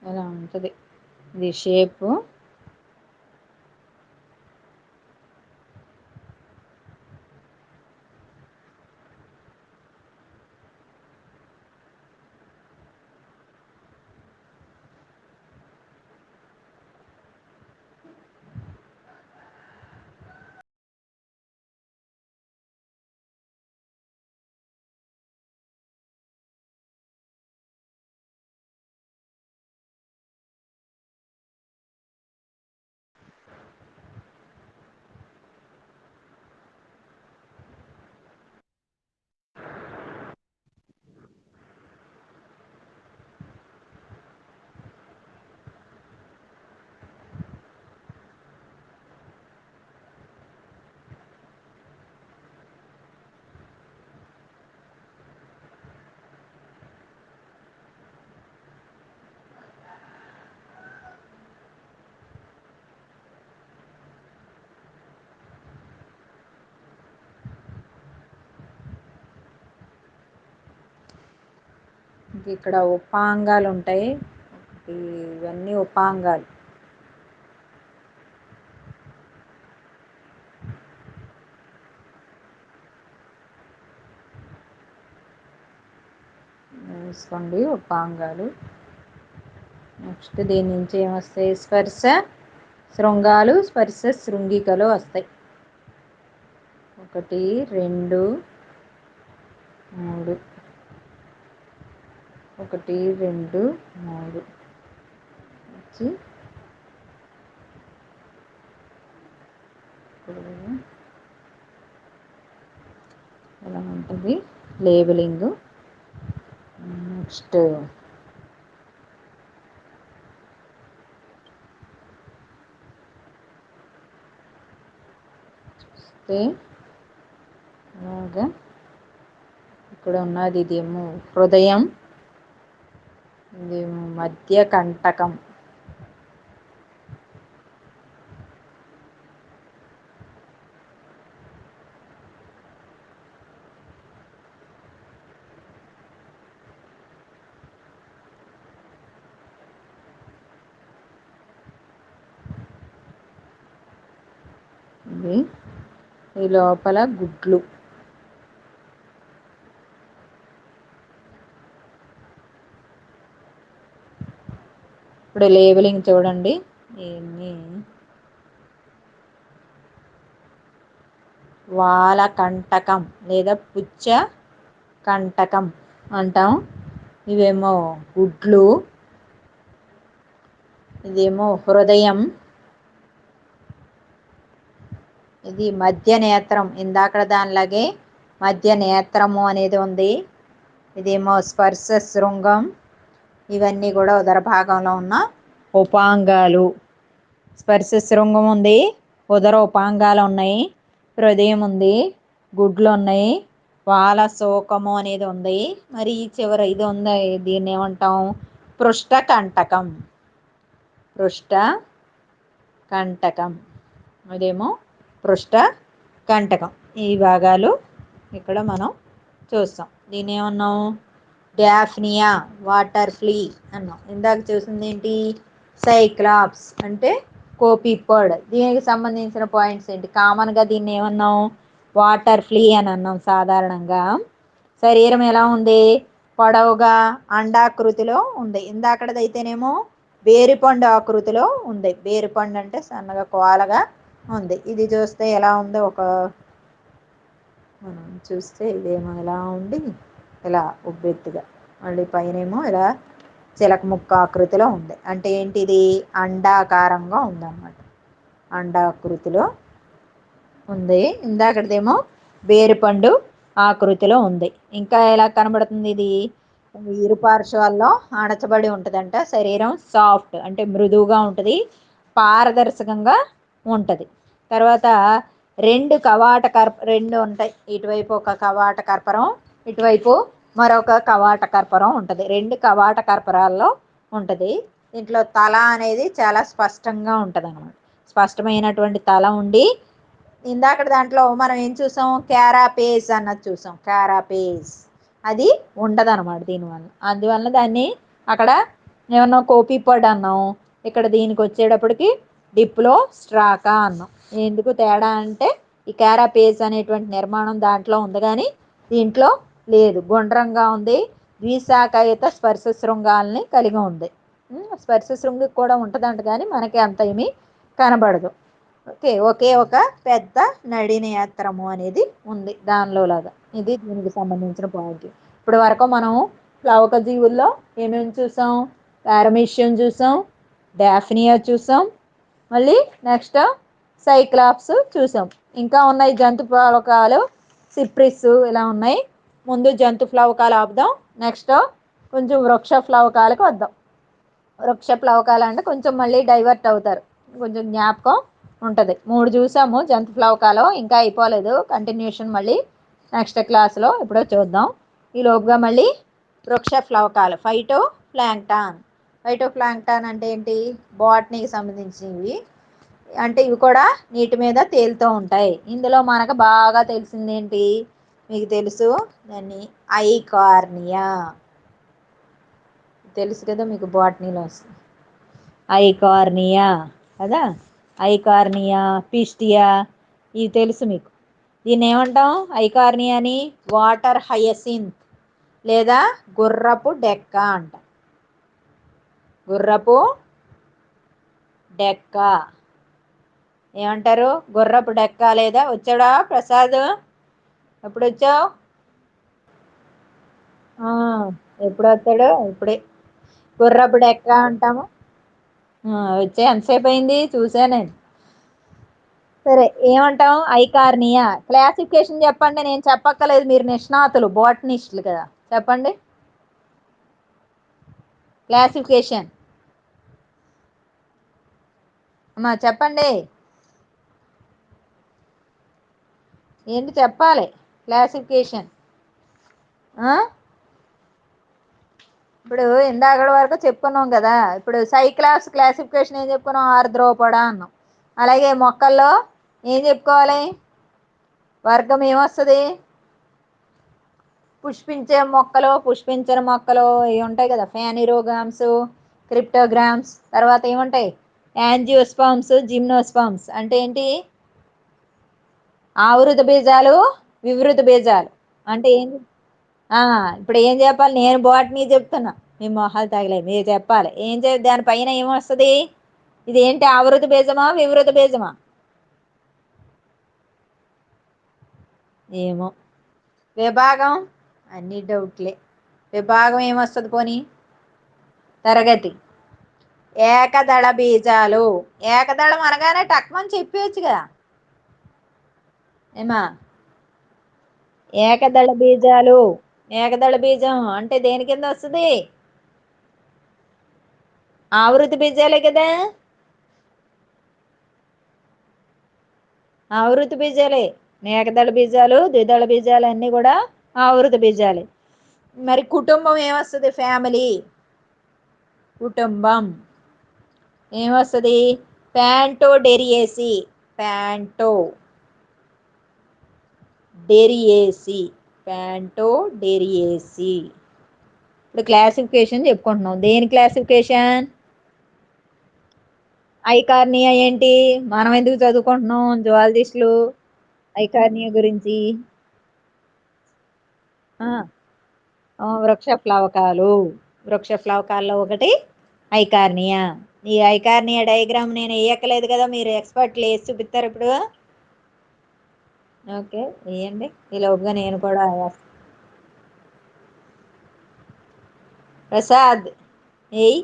అలా ఉంటుంది ఇది షేపు. ఇక్కడ ఉపాంగాలు ఉంటాయి. ఇవన్నీ ఉపాంగాలు. వేసుకోండి ఉపాంగాలు. నెక్స్ట్ దీని నుంచి ఏమొస్తాయి? స్పర్శ శృంగాలు, స్పర్శ శృంగికలు వస్తాయి. 1 2 3. 1 2 3 వచ్చి ఇలా ఉంటుంది లేబులింగ్. నెక్స్ట్ చూస్తే అలాగా ఇక్కడ ఉన్నది ఇదేమో హృదయం, ఇదేమో మధ్య కంటకం. ఈ లోపల గుడ్లు. ఇప్పుడు లేబులింగ్ చూడండి. దీన్ని వాలకంటకం లేదా పుచ్చ కంటకం అంటాం. ఇవేమో గుడ్లు, ఇదేమో హృదయం, ఇది మధ్య నేత్రం. ఇందాక దానిలాగే మధ్య నేత్రము అనేది ఉంది. ఇదేమో స్పర్శ శృంగం. ఇవన్నీ కూడా ఉదర భాగంలో ఉన్న ఉపాంగాలు. స్పర్శ శృంగం ఉంది, ఉదర ఉపాంగాలు ఉన్నాయి, హృదయం ఉంది, గుడ్లు ఉన్నాయి, వాల శోకము అనేది ఉంది. మరి ఈ చివర ఇది ఉంది, దీన్ని ఏమంటాం? పృష్ఠ కంటకం. పృష్ఠ కంటకం, అదేమో పృష్ఠ కంటకం. ఈ భాగాలు ఇక్కడ మనం చూస్తాం. దీన్ని ఏమన్నాం? డాఫ్నియా వాటర్ ఫ్లీ అన్నాం. ఇందాక చూసింది ఏంటి? సైక్లాప్స్ అంటే కోపిపర్డ్. దీనికి సంబంధించిన పాయింట్స్ ఏంటి? కామన్గా దీన్ని ఏమన్నాం? వాటర్ ఫ్లీ అని అన్నాం. సాధారణంగా శరీరం ఎలా ఉంది? పొడవుగా అండాకృతిలో ఉంది. ఇందాకడదైతేనేమో బేరుపండు ఆకృతిలో ఉంది. బేరుపండు అంటే సన్నగా కోలగా ఉంది. ఇది చూస్తే ఎలా ఉందో మనం చూస్తే ఇదేమో ఎలా ఉండి ఇలా ఉబ్బెత్తుగా, మళ్ళీ పైనేమో ఇలా చిలక ముక్క ఆకృతిలో ఉంది. అంటే ఏంటిది? అండాకారంగా ఉందన్నమాట. అండాకృతిలో ఉంది. ఇందాకటిదేమో బేరుపండు ఆకృతిలో ఉంది. ఇంకా ఎలా కనబడుతుంది? ఇది ఇరు పార్శ్వాల్లో అణచబడి ఉంటుందంట. శరీరం సాఫ్ట్ అంటే మృదువుగా ఉంటుంది, పారదర్శకంగా ఉంటుంది. తర్వాత రెండు ఉంటాయి. ఇటువైపు ఒక కవాట కర్పరం, ఇటువైపు మరొక కవాట కర్పరం ఉంటుంది. రెండు కవాట కర్పరాల్లో ఉంటుంది. దీంట్లో తల అనేది చాలా స్పష్టంగా ఉంటుంది అన్నమాట. స్పష్టమైనటువంటి తల ఉండి, ఇందాక దాంట్లో మనం ఏం చూసాం? క్యారాపేస్ అన్నది చూసాం. క్యారాపేస్ అది ఉండదు అనమాట దీనివల్ల. అందువల్ల దాన్ని అక్కడ ఏమన్నా కోపిపడ్ అన్నాం. ఇక్కడ దీనికి వచ్చేటప్పటికి డిప్లో స్ట్రాకా అన్నాం. ఎందుకు తేడా అంటే ఈ క్యారాపేస్ అనేటువంటి నిర్మాణం దాంట్లో ఉంది, కానీ దీంట్లో లేదు. గుండ్రంగా ఉంది, ద్విశాఖాయుత స్పర్శ శృంగాల్ని కలిగి ఉంది. స్పర్శ శృంగి కూడా ఉంటుందంట, కానీ మనకి అంత ఏమీ కనబడదు. ఒకే ఒక పెద్ద నడి నేత్రము అనేది ఉంది దానిలో లాగా. ఇది దీనికి సంబంధించిన పాయింట్. ఇప్పుడు వరకు మనం ప్లవక జీవుల్లో ఏమేమి చూసాం? పారమీషియం చూసాం, డాఫ్నియా చూసాం, మళ్ళీ నెక్స్ట్ సైక్లాప్స్ చూసాం. ఇంకా ఉన్నాయి జంతు ప్లవకాలు, సిప్రిస్ ఇలా ఉన్నాయి. ముందు జంతు ప్లవకాలు ఆపుదాం. నెక్స్ట్ కొంచెం వృక్ష ప్లవకాలకు వద్దాం. వృక్ష ప్లవకాలు అంటే కొంచెం మళ్ళీ డైవర్ట్ అవుతారు, కొంచెం జ్ఞాపకం ఉంటుంది. 3 చూసాము జంతు ప్లవకాలు, ఇంకా అయిపోలేదు. కంటిన్యూషన్ మళ్ళీ నెక్స్ట్ క్లాస్లో ఎప్పుడో చూద్దాం. ఈ లోపుగా మళ్ళీ వృక్ష ప్లవకాలు, ఫైటో ప్లాంక్టాన్. ఫైటో ప్లాంక్టాన్ అంటే ఏంటి? బాటనీకి సంబంధించినవి. అంటే ఇవి కూడా నీటి మీద తేలుతూ ఉంటాయి. ఇందులో మనకు బాగా తెలిసింది ఏంటి? మీకు తెలుసు, దాన్ని ఐకార్నియా తెలుసు కదా మీకు, బాటనీలో వస్తుంది. ఐకార్నియా కదా, ఐకార్నియా, పిస్టియా, ఇవి తెలుసు మీకు. దీన్ని ఏమంటాం? ఐకార్నియాని వాటర్ హయసింత్ లేదా గుర్రపు డెక్క అంట. గుర్రపు డెక్క ఏమంటారు? గుర్రపు డెక్క. లేదా వచ్చాడా ప్రసాద్? ఎప్పుడు వచ్చావు? ఎప్పుడు వస్తాడు? ఇప్పుడే. గుర్రపు డెక్క అంటాము. వచ్చే ఎంతసేపు అయింది? చూసా నేను. సరే, ఏమంటాం? ఐకార్నియా. క్లాసిఫికేషన్ చెప్పండి. నేను చెప్పక్కలేదు, మీరు నిష్ణాతులు, బాటనిస్టులు కదా. చెప్పండి క్లాసిఫికేషన్. అమ్మా చెప్పండి, ఏంటి చెప్పాలి క్లాసిఫికేషన్. ఇప్పుడు ఇందాక వరకు చెప్పుకున్నాం కదా. ఇప్పుడు సైక్లాప్స్ క్లాసిఫికేషన్ ఏం చెప్పుకున్నాం? ఆర్ద్రోపోడా అన్నాం. అలాగే మొక్కల్లో ఏం చెప్పుకోవాలి? వర్గం ఏమొస్తుంది? పుష్పించే మొక్కలు, పుష్పించని మొక్కలు ఇవి ఉంటాయి కదా. ఫ్యానిరోగామ్స్, క్రిప్టోగ్రామ్స్. తర్వాత ఏముంటాయి? Angiosperms, gymnosperms. అంటే ఏంటి? ఆవృత బీజాలు, వివృత బీజాలు అంటే ఏం? ఆ, ఇప్పుడు ఏం చెప్పాలి? నేను బోటనీ చెప్తున్నా, మీ మొహాలు తగలేదు, మీరు చెప్పాలి ఏం దానిపైన ఏమొస్తుంది? ఇది ఏంటి, ఆవృత బీజమా వివృత బీజమా? ఏమో. విభాగం, అన్ని డౌట్లే. విభాగం ఏమొస్తుంది పోనీ? తరగతి. ఏకదళ బీజాలు. ఏకదళం అనగానే టక్మని చెప్పవచ్చు కదా ఏమా. ఏకదళ బీజాలు, ఏకదళ బీజం అంటే దేని కింద వస్తుంది? ఆవృత బీజాలే కదా. ఆవృత బీజాలే. ఏకదళ బీజాలు, ద్విదళ బీజాలు అన్నీ కూడా ఆవృత బీజాలే. మరి కుటుంబం ఏమొస్తుంది? ఫ్యామిలీ. కుటుంబం ఏమొస్తుంది? ప్యాంటో డెరియేసి. ప్యాంటో డెరియేసి. ప్యాంటో డెరియేసి. ఇప్పుడు క్లాసిఫికేషన్ చెప్పుకుంటున్నాం. దేని క్లాసిఫికేషన్? ఐకార్నియా ఏంటి? మనం ఎందుకు చదువుకుంటున్నాం జువాలజిస్టులు ఐకార్నియా గురించి? వృక్ష ప్లవకాలు. వృక్ష ప్లవకాల్లో ఒకటి ఐకార్నియా. ఈ ఐకార్నియా డయాగ్రామ్ నేను వేయక్కలేదు కదా, మీరు ఎక్స్పర్ట్లు వేసి చూపిస్తారు ఇప్పుడు. ఓకే, వేయండి. ఈలోపుగా నేను కూడా ప్రసాద్ ఏయ్.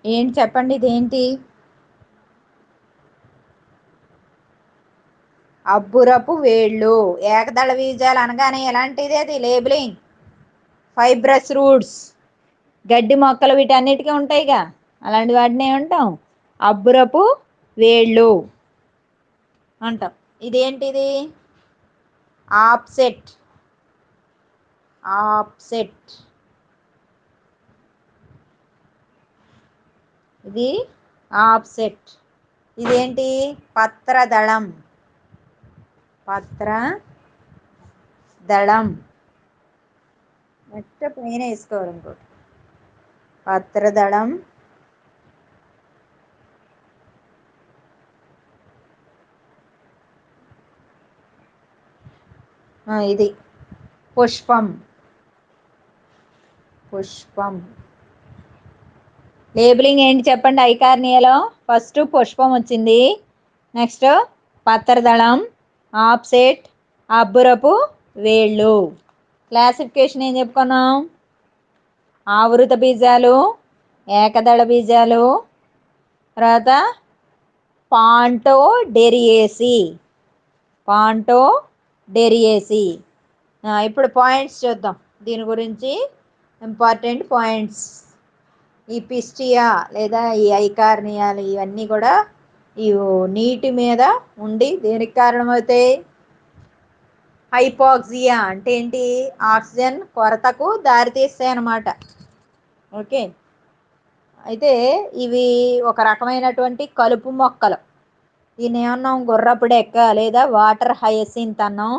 ఏంటి చెప్పండి, ఇదేంటి? అబ్బురపు వేళ్ళు. ఏకదళ బీజాలు అనగానే ఎలాంటిది అది లేబులింగ్? ఫైబ్రస్ రూట్స్, గడ్డి మొక్కలు వీటన్నిటికీ ఉంటాయిగా, అలాంటి వాటిని ఏమంటాం? అబ్బురపు వేళ్ళు అంటాం. ఇదేంటిది? ఆప్సెట్. ఆప్సెట్. ఇది ఆప్సెట్. ఇదేంటి? పత్రదళం. పత్రదళం. నెక్స్ట్ పైన వేసుకోవాలి ఇంకోటి. పత్రదళం. ఇది పుష్పం. పుష్పం. లేబులింగ్ ఏంటి చెప్పండి? ఐకార్నియాలో ఫస్ట్ పుష్పం వచ్చింది, నెక్స్ట్ పత్రదళం, ఆప్సెట్, అబ్బురపు వేళ్ళు. క్లాసిఫికేషన్ ఏం చెప్పుకున్నాం? ఆవృత బీజాలు, ఏకదళ బీజాలు, తర్వాత పాంటో డెరియేసి. పాంటో డెరియేసి. ఇప్పుడు పాయింట్స్ చూద్దాం దీని గురించి, ఇంపార్టెంట్ పాయింట్స్. ఈ పిస్టియా లేదా ఈ ఐకార్నియాలు ఇవన్నీ కూడా ఈ నీటి మీద ఉండి దేనికి కారణమవుతాయి? హైపాక్సియా అంటే ఏంటి? ఆక్సిజన్ కొరతకు దారితీస్తాయి అన్నమాట. ఓకే, అయితే ఇవి ఒక రకమైనటువంటి కలుపు మొక్కలు. దీన్ని ఏమన్నాం? గుర్రపు డెక్క లేదా వాటర్ హయసింత్ అన్నాం.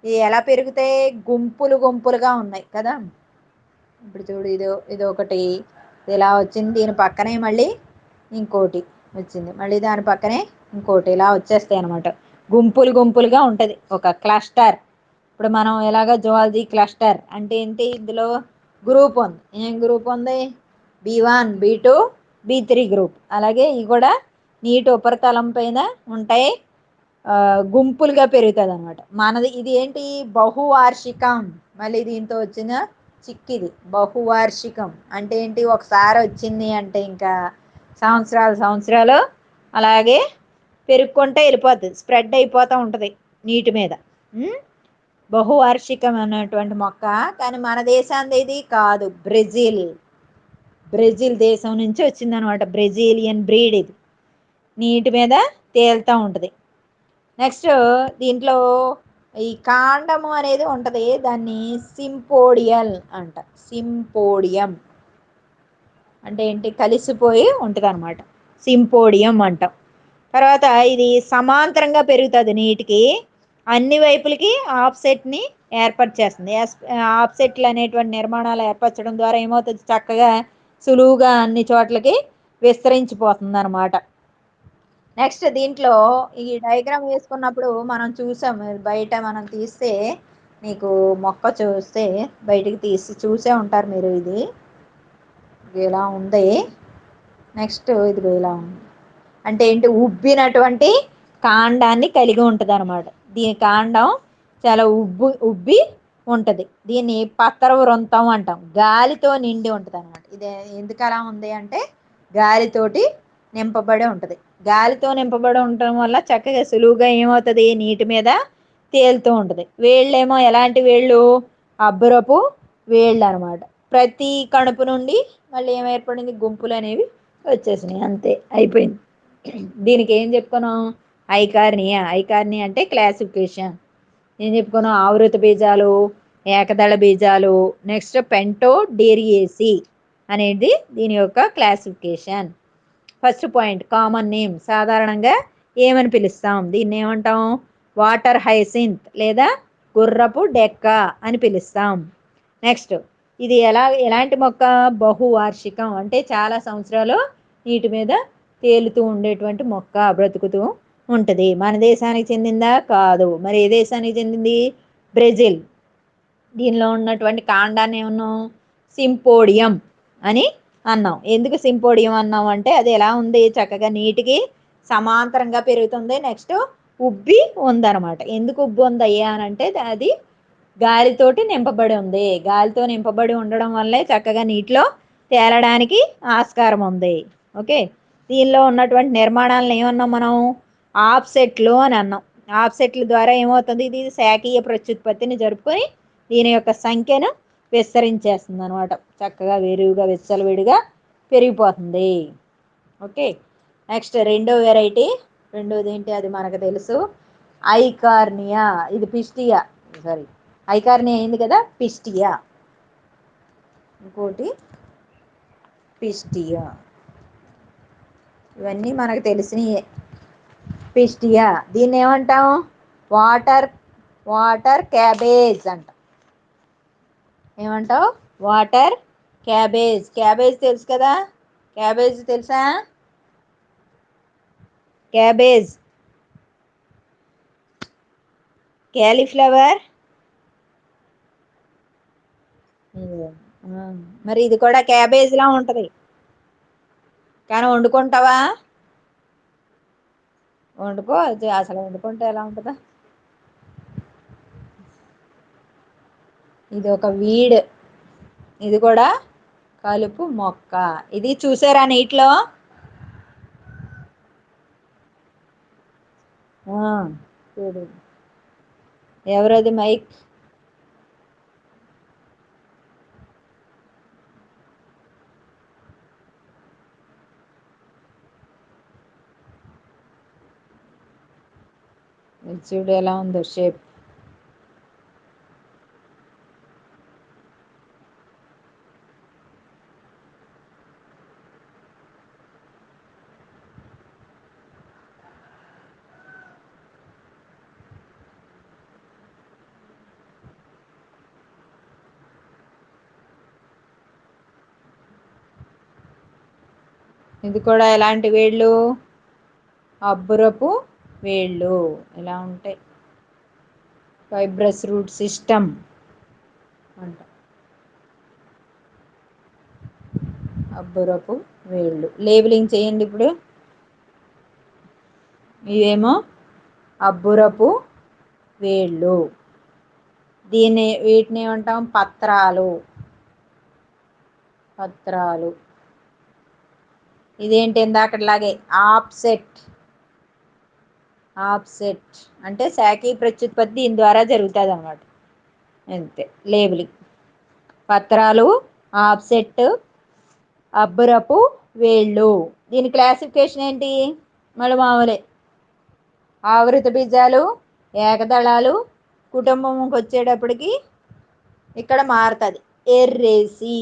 ఇవి ఎలా పెరుగుతాయి? గుంపులు గుంపులుగా ఉన్నాయి కదా. ఇప్పుడు చూడు, ఇది ఒకటి ఇలా వచ్చింది, దీని పక్కనే మళ్ళీ ఇంకోటి వచ్చింది, మళ్ళీ దాని పక్కనే ఇంకోటి, ఇలా వచ్చేస్తాయి అనమాట. గుంపులు గుంపులుగా ఉంటుంది, ఒక క్లస్టర్. ఇప్పుడు మనం ఎలాగ జువాలజీ క్లస్టర్ అంటే ఏంటి? ఇందులో గ్రూప్ ఉంది. ఏం గ్రూప్ ఉంది? B1, B2, B3 group. అలాగే ఇవి కూడా నీటి ఉపరితలం పైన ఉంటాయి, గుంపులుగా పెరుగుతుంది అనమాట. మనది ఇది ఏంటి? బహువార్షికం. మళ్ళీ దీంతో వచ్చిన చిక్కిది బహువార్షికం అంటే ఏంటి? ఒకసారి వచ్చింది అంటే ఇంకా సంవత్సరాలు సంవత్సరాలు అలాగే పెరుక్కుంటే వెళ్ళిపోతుంది, స్ప్రెడ్ అయిపోతూ ఉంటుంది నీటి మీద. బహువార్షికమైనటువంటి మొక్క. కానీ మన దేశానికి ఇది కాదు, బ్రెజిల్ దేశం నుంచి వచ్చిందనమాట. బ్రెజిలియన్ బ్రీడ్ ఇది, నీటి మీద తేలుతూ ఉంటుంది. నెక్స్ట్ దీంట్లో ఈ కాండము అనేది ఉంటుంది, దాన్ని సింపోడియల్ అంట. సింపోడియం అంటే ఏంటి, కలిసిపోయి ఉంటుంది అనమాట, సింపోడియం అంటాం. తర్వాత ఇది సమాంతరంగా పెరుగుతుంది నీటికి, అన్ని వైపులకి ఆఫ్సెట్ని ఏర్పరిచేస్తుంది. ఆఫ్సెట్లు అనేటువంటి నిర్మాణాలు ఏర్పరచడం ద్వారా ఏమవుతుంది, చక్కగా సులువుగా అన్ని చోట్లకి విస్తరించిపోతుంది అనమాట. నెక్స్ట్ దీంట్లో ఈ డయాగ్రామ్ వేసుకున్నప్పుడు మనం చూసాం, బయట మనం తీస్తే నీకు మొక్క చూస్తే బయటికి తీసి చూసే ఉంటారు మీరు. ఇది ఇలా ఉంది. నెక్స్ట్ ఇది ఇలా ఉంది అంటే ఏంటి, ఉబ్బినటువంటి కాండాన్ని కలిగి ఉంటుంది అనమాట. దీని కాండం చాలా ఉబ్బి ఉంటుంది. దీన్ని పత్తర వృంతం అంటాం. గాలితో నిండి ఉంటుంది అనమాట. ఇది ఎందుకు అలా ఉంది అంటే గాలితోటి నింపబడి ఉంటుంది. గాలితో నింపబడి ఉండటం వల్ల చక్కగా సులువుగా ఏమవుతుంది, నీటి మీద తేలుతూ ఉంటుంది. వేళ్ళేమో ఎలాంటి వేళ్ళు, అబ్బురపు వేళ్ళు అనమాట. ప్రతి కణుపు నుండి మళ్ళీ ఏం ఏర్పడింది, గుంపులు అనేవి వచ్చేసినాయి, అంతే అయిపోయింది. దీనికి ఏం చెప్పుకున్నాం, ఐకార్నియా. ఐకార్నియా అంటే క్లాసిఫికేషన్. ఏం చెప్పుకున్నాం, ఆవృత బీజాలు, ఏకదళ బీజాలు, నెక్స్ట్ పెంటోడేరియేసి అనేది దీని యొక్క classification. First point, common name. సాధారణంగా ఏమని పిలుస్తాం, దీన్ని ఏమంటాం, వాటర్ హైసింత్ లేదా గుర్రపు డెక్క అని పిలుస్తాం. నెక్స్ట్ ఇది ఎలాంటి మొక్క, బహువార్షికం అంటే చాలా సంవత్సరాలు నీటి మీద తేలుతూ ఉండేటువంటి మొక్క, బ్రతుకుతూ ఉంటుంది. మన దేశానికి చెందిందా, కాదు. మరి ఏ దేశానికి చెందింది, బ్రెజిల్. దీనిలో ఉన్నటువంటి కాండాన్ని ఏమన్నాం, సింపోడియం అని అన్నాం. ఎందుకు సింపోడియం అన్నాం అంటే అది ఎలా ఉంది, చక్కగా నీటికి సమాంతరంగా పెరుగుతుంది. నెక్స్ట్ ఉబ్బి ఉందన్నమాట. ఎందుకు ఉబ్బి ఉంది అయ్యా అని అంటే అది గాలితోటి నింపబడి ఉంది. గాలితో నింపబడి ఉండడం వల్లే చక్కగా నీటిలో తేలడానికి ఆస్కారం ఉంది. ఓకే, దీనిలో ఉన్నటువంటి నిర్మాణాలను ఏమన్నాం మనం, ఆఫ్సెట్లు అని అన్నాం. ఆఫ్సెట్ల ద్వారా ఏమవుతుంది, ఇది శాఖీయ ప్రత్యుత్పత్తిని జరుపుకొని దీని యొక్క సంఖ్యను విస్తరించేస్తుంది అనమాట. చక్కగా విరివిగా విచ్చలవిడిగా పెరిగిపోతుంది. ఓకే, నెక్స్ట్ రెండో వెరైటీ, రెండోది ఏంటి అది మనకు తెలుసు, ఐకార్నియా. ఇది పిస్టియా, సారీ ఐకార్నియా అయింది కదా, పిస్టియా. ఇంకోటి పిస్టియా. ఇవన్నీ మనకు తెలిసినయే. పిస్టియా దీన్ని ఏమంటాం, వాటర్ క్యాబేజ్ అంటాం. ఏమంటావు, వాటర్ క్యాబేజ్. క్యాబేజ్ తెలుసు కదా, క్యాబేజ్ తెలుసా, క్యాబేజ్, క్యాలీఫ్లవర్. మరి ఇది కూడా క్యాబేజ్ లా ఉంటది, కానీ వండుకుంటావా, వండుకో. అసలు వండుకుంటే ఎలా ఉంటుందా. ఇది ఒక వీడ్, ఇది కూడా కలుపు మొక్క. ఇది చూసారా నీటిలో, చూడు ఎవరది, మైక్. చూడు ఎలా ఉందో షేప్. ఇది కూడా ఎలాంటి వేళ్ళు, అబ్బురపు వేళ్ళు. ఎలా ఉంటాయి, ఫైబ్రస్ రూట్ సిస్టమ్ అంట. అబ్బురపు వేళ్ళు లేబులింగ్ చేయండి ఇప్పుడు. ఇవేమో అబ్బురపు వేళ్ళు. వీటిని ఏమంటాం, పత్రాలు. ఇదేంటి ఇందాకట్లాగే ఆప్సెట్. ఆప్సెట్ అంటే శాఖీ ప్రత్యుత్పత్తి దీని ద్వారా జరుగుతుంది అన్నమాట. అంతే లేబులింగ్. పత్రాలు, ఆప్సెట్, అబ్బురపు వేళ్ళు. దీని క్లాసిఫికేషన్ ఏంటి? మళ్ళీ మామూలే. ఆవృత బీజాలు, ఏకదళాలు. కుటుంబంకి వచ్చేటప్పటికి ఇక్కడ మారుతుంది, ఎర్రేసి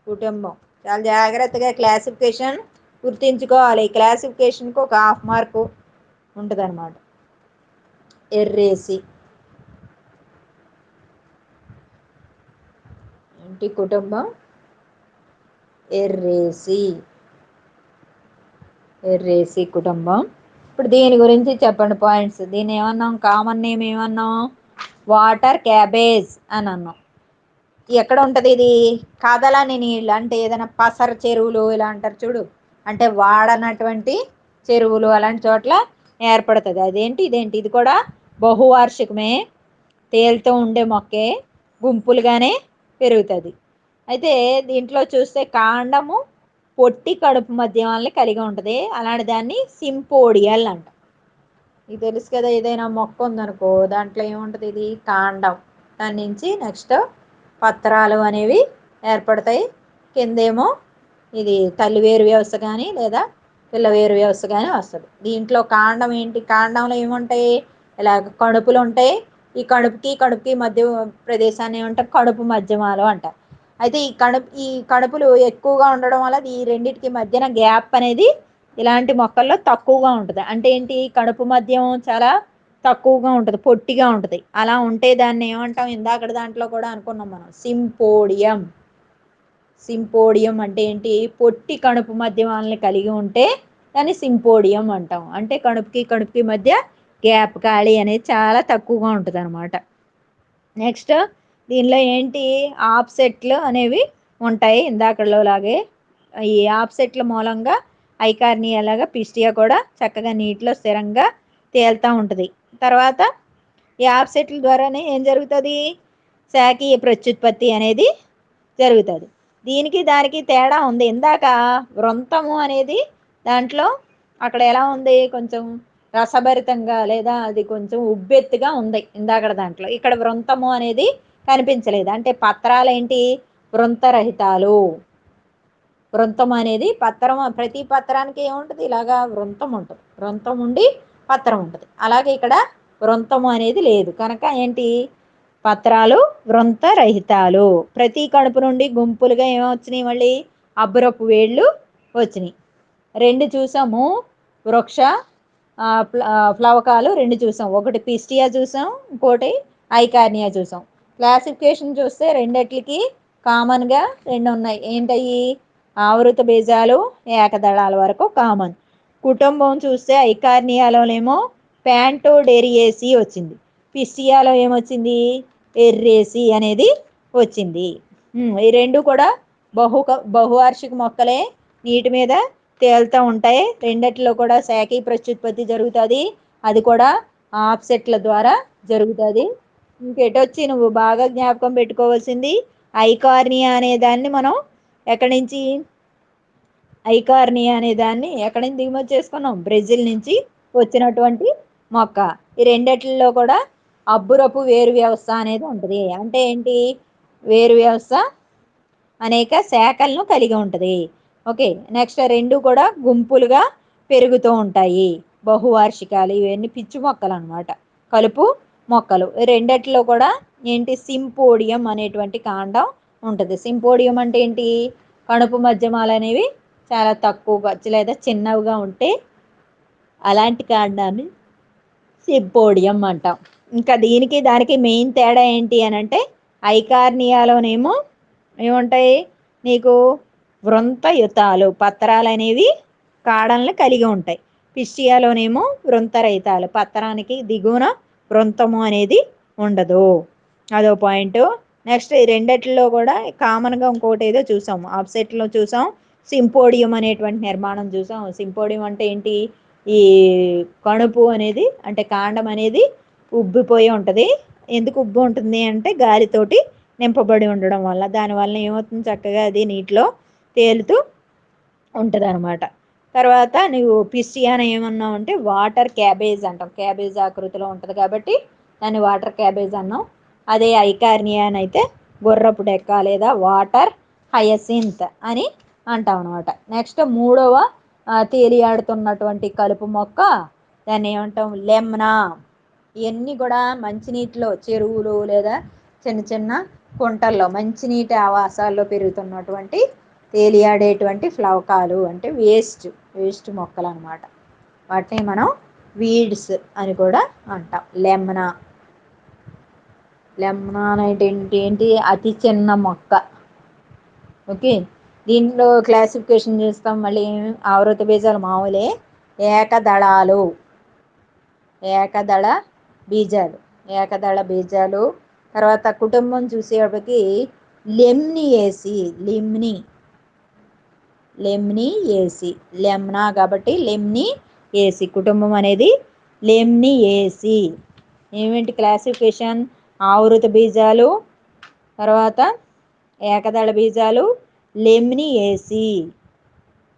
కుటుంబం. చాలా జాగ్రత్తగా క్లాసిఫికేషన్ గుర్తించుకోవాలి. ఈ క్లాసిఫికేషన్కి ఒక హాఫ్ మార్కు ఉంటుంది అనమాట. ఎర్రేసి ఏంటి? కుటుంబం ఎర్రేసి. ఎర్రేసి కుటుంబం. ఇప్పుడు దీని గురించి చెప్పండి పాయింట్స్. దీన్ని ఏమన్నాం? కామన్ నేమ్ ఏమన్నాం? వాటర్ క్యాబేజ్ అని అన్నాం. ఎక్కడ ఉంటుంది ఇది? కదలని నీళ్ళు అంటే ఏదైనా పసర చెరువులు ఇలా అంటారు చూడు, అంటే వాడనటువంటి చెరువులు అలాంటి చోట్ల ఏర్పడుతుంది. అదేంటి ఇదేంటి? ఇది కూడా బహువార్షికమే, తేలుతూ ఉండే మొక్కే, గుంపులుగానే పెరుగుతుంది. అయితే దీంట్లో చూస్తే కాండము పొట్టి కడుపు మధ్యమాలని కలిగి ఉంటుంది. అలాంటి దాన్ని సింపోడియల్ అంట. ఇది తెలుసు కదా, ఏదైనా మొక్క ఉందనుకో దాంట్లో ఏముంటుంది? ఇది కాండం. దాని నుంచి నెక్స్ట్ పత్రాలు అనేవి ఏర్పడతాయి. కిందేమో ఇది తల్లివేరు వ్యవస్థ కానీ లేదా పిల్లవేరు వ్యవస్థ కానీ వస్తుంది. దీంట్లో కాండం ఏంటి? కాండంలో ఏముంటాయి? ఇలా కడుపులు ఉంటాయి. ఈ కడుపుకి మధ్య ప్రదేశాన్ని ఏమంటారు? కడుపు మధ్యమాలు అంటారు. అయితే ఈ కడుపులు ఎక్కువగా ఉండడం వల్ల ఈ రెండింటికి మధ్యన గ్యాప్ అనేది ఇలాంటి మొక్కల్లో తక్కువగా ఉంటుంది. అంటే ఏంటి? కడుపు మధ్యం చాలా తక్కువగా ఉంటుంది, పొట్టిగా ఉంటుంది. అలా ఉంటే దాన్ని ఏమంటాం? ఇందాక దాంట్లో కూడా అనుకున్నాం మనం, సింపోడియం. సింపోడియం అంటే ఏంటి? పొట్టి కడుపు మధ్యమాలని కలిగి ఉంటే దాన్ని సింపోడియం అంటాం. అంటే కడుపుకి మధ్య గ్యాప్, ఖాళీ అనేది చాలా తక్కువగా ఉంటుంది అనమాట. నెక్స్ట్ దీనిలో ఏంటి? ఆప్సెట్లు అనేవి ఉంటాయి ఇందాకలో లాగే. ఈ ఆప్సెట్ల మూలంగా ఐకార్నియాలాగా పిస్టియా కూడా చక్కగా నీటిలో స్థిరంగా తేలుతూ ఉంటుంది. తర్వాత ఈ ఆప్సెట్ల ద్వారానే ఏం జరుగుతుంది? శాఖీయ ప్రత్యుత్పత్తి అనేది జరుగుతుంది. దీనికి దానికి తేడా ఉంది. ఇందాక వృంతము అనేది దాంట్లో అక్కడ ఎలా ఉంది? కొంచెం రసభరితంగా లేదా అది కొంచెం ఉబ్బెత్తుగా ఉంది ఇందాక దాంట్లో. ఇక్కడ వృంతము అనేది కనిపించలేదు. అంటే పత్రాలు ఏంటి? వృంతరహితాలు. వృంతం అనేది ప్రతి పత్రానికి ఏముంటుంది? ఇలాగా వృంతం ఉంటుంది. వృంతం ఉండి పత్రం ఉంటుంది. అలాగే ఇక్కడ వృంతము అనేది లేదు కనుక ఏంటి? పత్రాలు వృంతరహితాలు. ప్రతి కడుపు నుండి గుంపులుగా ఏమొచ్చినాయి? మళ్ళీ అబ్బురపు వేళ్ళు వచ్చినాయి. 2 చూసాము. వృక్ష ఫ్లవకాలు 2 చూసాం. ఒకటి పిస్టియా చూసాం, ఇంకోటి ఐకార్నియా చూసాం. క్లాసిఫికేషన్ చూస్తే రెండిట్లకి కామన్గా 2 ఉన్నాయి. ఏంటయ్యి? ఆవృత బీజాలు, ఏకదళాల వరకు కామన్. కుటుంబం చూస్తే ఐకార్నియాలోనేమో ప్యాంటోడెరియేసి వచ్చింది. పిస్టియాలో ఏమొచ్చింది? ఎర్రేసి అనేది వచ్చింది. ఈ 2 కూడా బహువార్షిక మొక్కలే, నీటి మీద తేలుతూ ఉంటాయి. రెండిట్లో కూడా శాఖీ ప్రత్యుత్పత్తి జరుగుతుంది. అది కూడా ఆప్సెట్ల ద్వారా జరుగుతుంది. ఇంకెటొచ్చి నువ్వు బాగా జ్ఞాపకం పెట్టుకోవాల్సింది ఐకార్నియా అనే దాన్ని మనం ఎక్కడి నుంచి? ఐకార్నియా అనే దాన్ని ఎక్కడి నుంచి దిగుమతి చేసుకున్నాం? బ్రెజిల్ నుంచి వచ్చినటువంటి మొక్క. ఈ రెండిట్లో కూడా అబ్బురపు వేరు వ్యవస్థ అనేది ఉంటుంది. అంటే ఏంటి? వేరు వ్యవస్థ అనేక శాఖలను కలిగి ఉంటుంది. ఓకే. నెక్స్ట్ 2 కూడా గుంపులుగా పెరుగుతూ ఉంటాయి. బహువార్షికాలు. ఇవన్నీ పిచ్చి మొక్కలు అనమాట, కలుపు మొక్కలు. రెండిట్లో కూడా ఏంటి? సింపోడియం అనేటువంటి కాండం ఉంటుంది. సింపోడియం అంటే ఏంటి? కడుపు మధ్యమాలు అనేవి చాలా తక్కువగా లేదా చిన్నవిగా ఉంటే అలాంటి కాండాన్ని సింపోడియం అంటాం. ఇంకా దీనికి దానికి మెయిన్ తేడా ఏంటి అని అంటే ఐకార్నియాలోనేమో ఏముంటాయి? నీకు వృంతయుతాలు, పత్రాలు అనేవి కాడలను కలిగి ఉంటాయి. పిస్టియాలోనేమో వృంతరహితాలు, పత్రానికి దిగువన వృంతము అనేది ఉండదు. అదో పాయింట్. నెక్స్ట్ ఈ రెండిట్లో కూడా కామన్గా ఇంకోటి ఏదో చూసాం, ఆప్సెట్లో చూసాం, సింపోడియం అనేటువంటి నిర్మాణం చూసాం. సింపోడియం అంటే ఏంటి? ఈ కణుపు అనేది అంటే కాండం అనేది ఉబ్బిపోయి ఉంటుంది. ఎందుకు ఉబ్బి ఉంటుంది అంటే గాలితోటి నింపబడి ఉండడం వల్ల. దానివల్ల ఏమవుతుంది? చక్కగా అది నీటిలో తేలుతూ ఉంటుంది అనమాట. తర్వాత నువ్వు పిస్టియాని ఏమన్నావు అంటే వాటర్ క్యాబేజ్ అంటాం. క్యాబేజ్ ఆకృతిలో ఉంటుంది కాబట్టి దాన్ని వాటర్ క్యాబేజ్ అన్నాం. అదే ఐకార్నియా అని అయితే గుర్రపు డెక్క లేదా వాటర్ హయసింత్ అని అంటాం అనమాట. నెక్స్ట్ మూడవ తేలియాడుతున్నటువంటి కలుపు మొక్క దాన్ని ఏమంటాం? లెమ్నా. ఇవన్నీ కూడా మంచినీటిలో, చెరువులు లేదా చిన్న చిన్న కుంటల్లో మంచినీటి ఆవాసాల్లో పెరుగుతున్నటువంటి తేలియాడేటువంటి ఫ్లవకాలు అంటే వేస్ట్ మొక్కలు అనమాట. వాటిని మనం వీడ్స్ అని కూడా అంటాం. లెమ్నా అంటే ఏంటి? అతి చిన్న మొక్క. ఓకే, దీంట్లో క్లాసిఫికేషన్ చేస్తాం. మళ్ళీ ఆవృత బీజాలు మామూలే. ఏకదళ బీజాలు. తర్వాత కుటుంబం చూసేటప్పటికి లెమ్నియేసి. లెమ్నా కాబట్టి లెమ్నియేసి కుటుంబం అనేది లెమ్నియేసి. ఏమిటి క్లాసిఫికేషన్? ఆవృత బీజాలు, తర్వాత ఏకదళ బీజాలు, లెమ్నియేసి.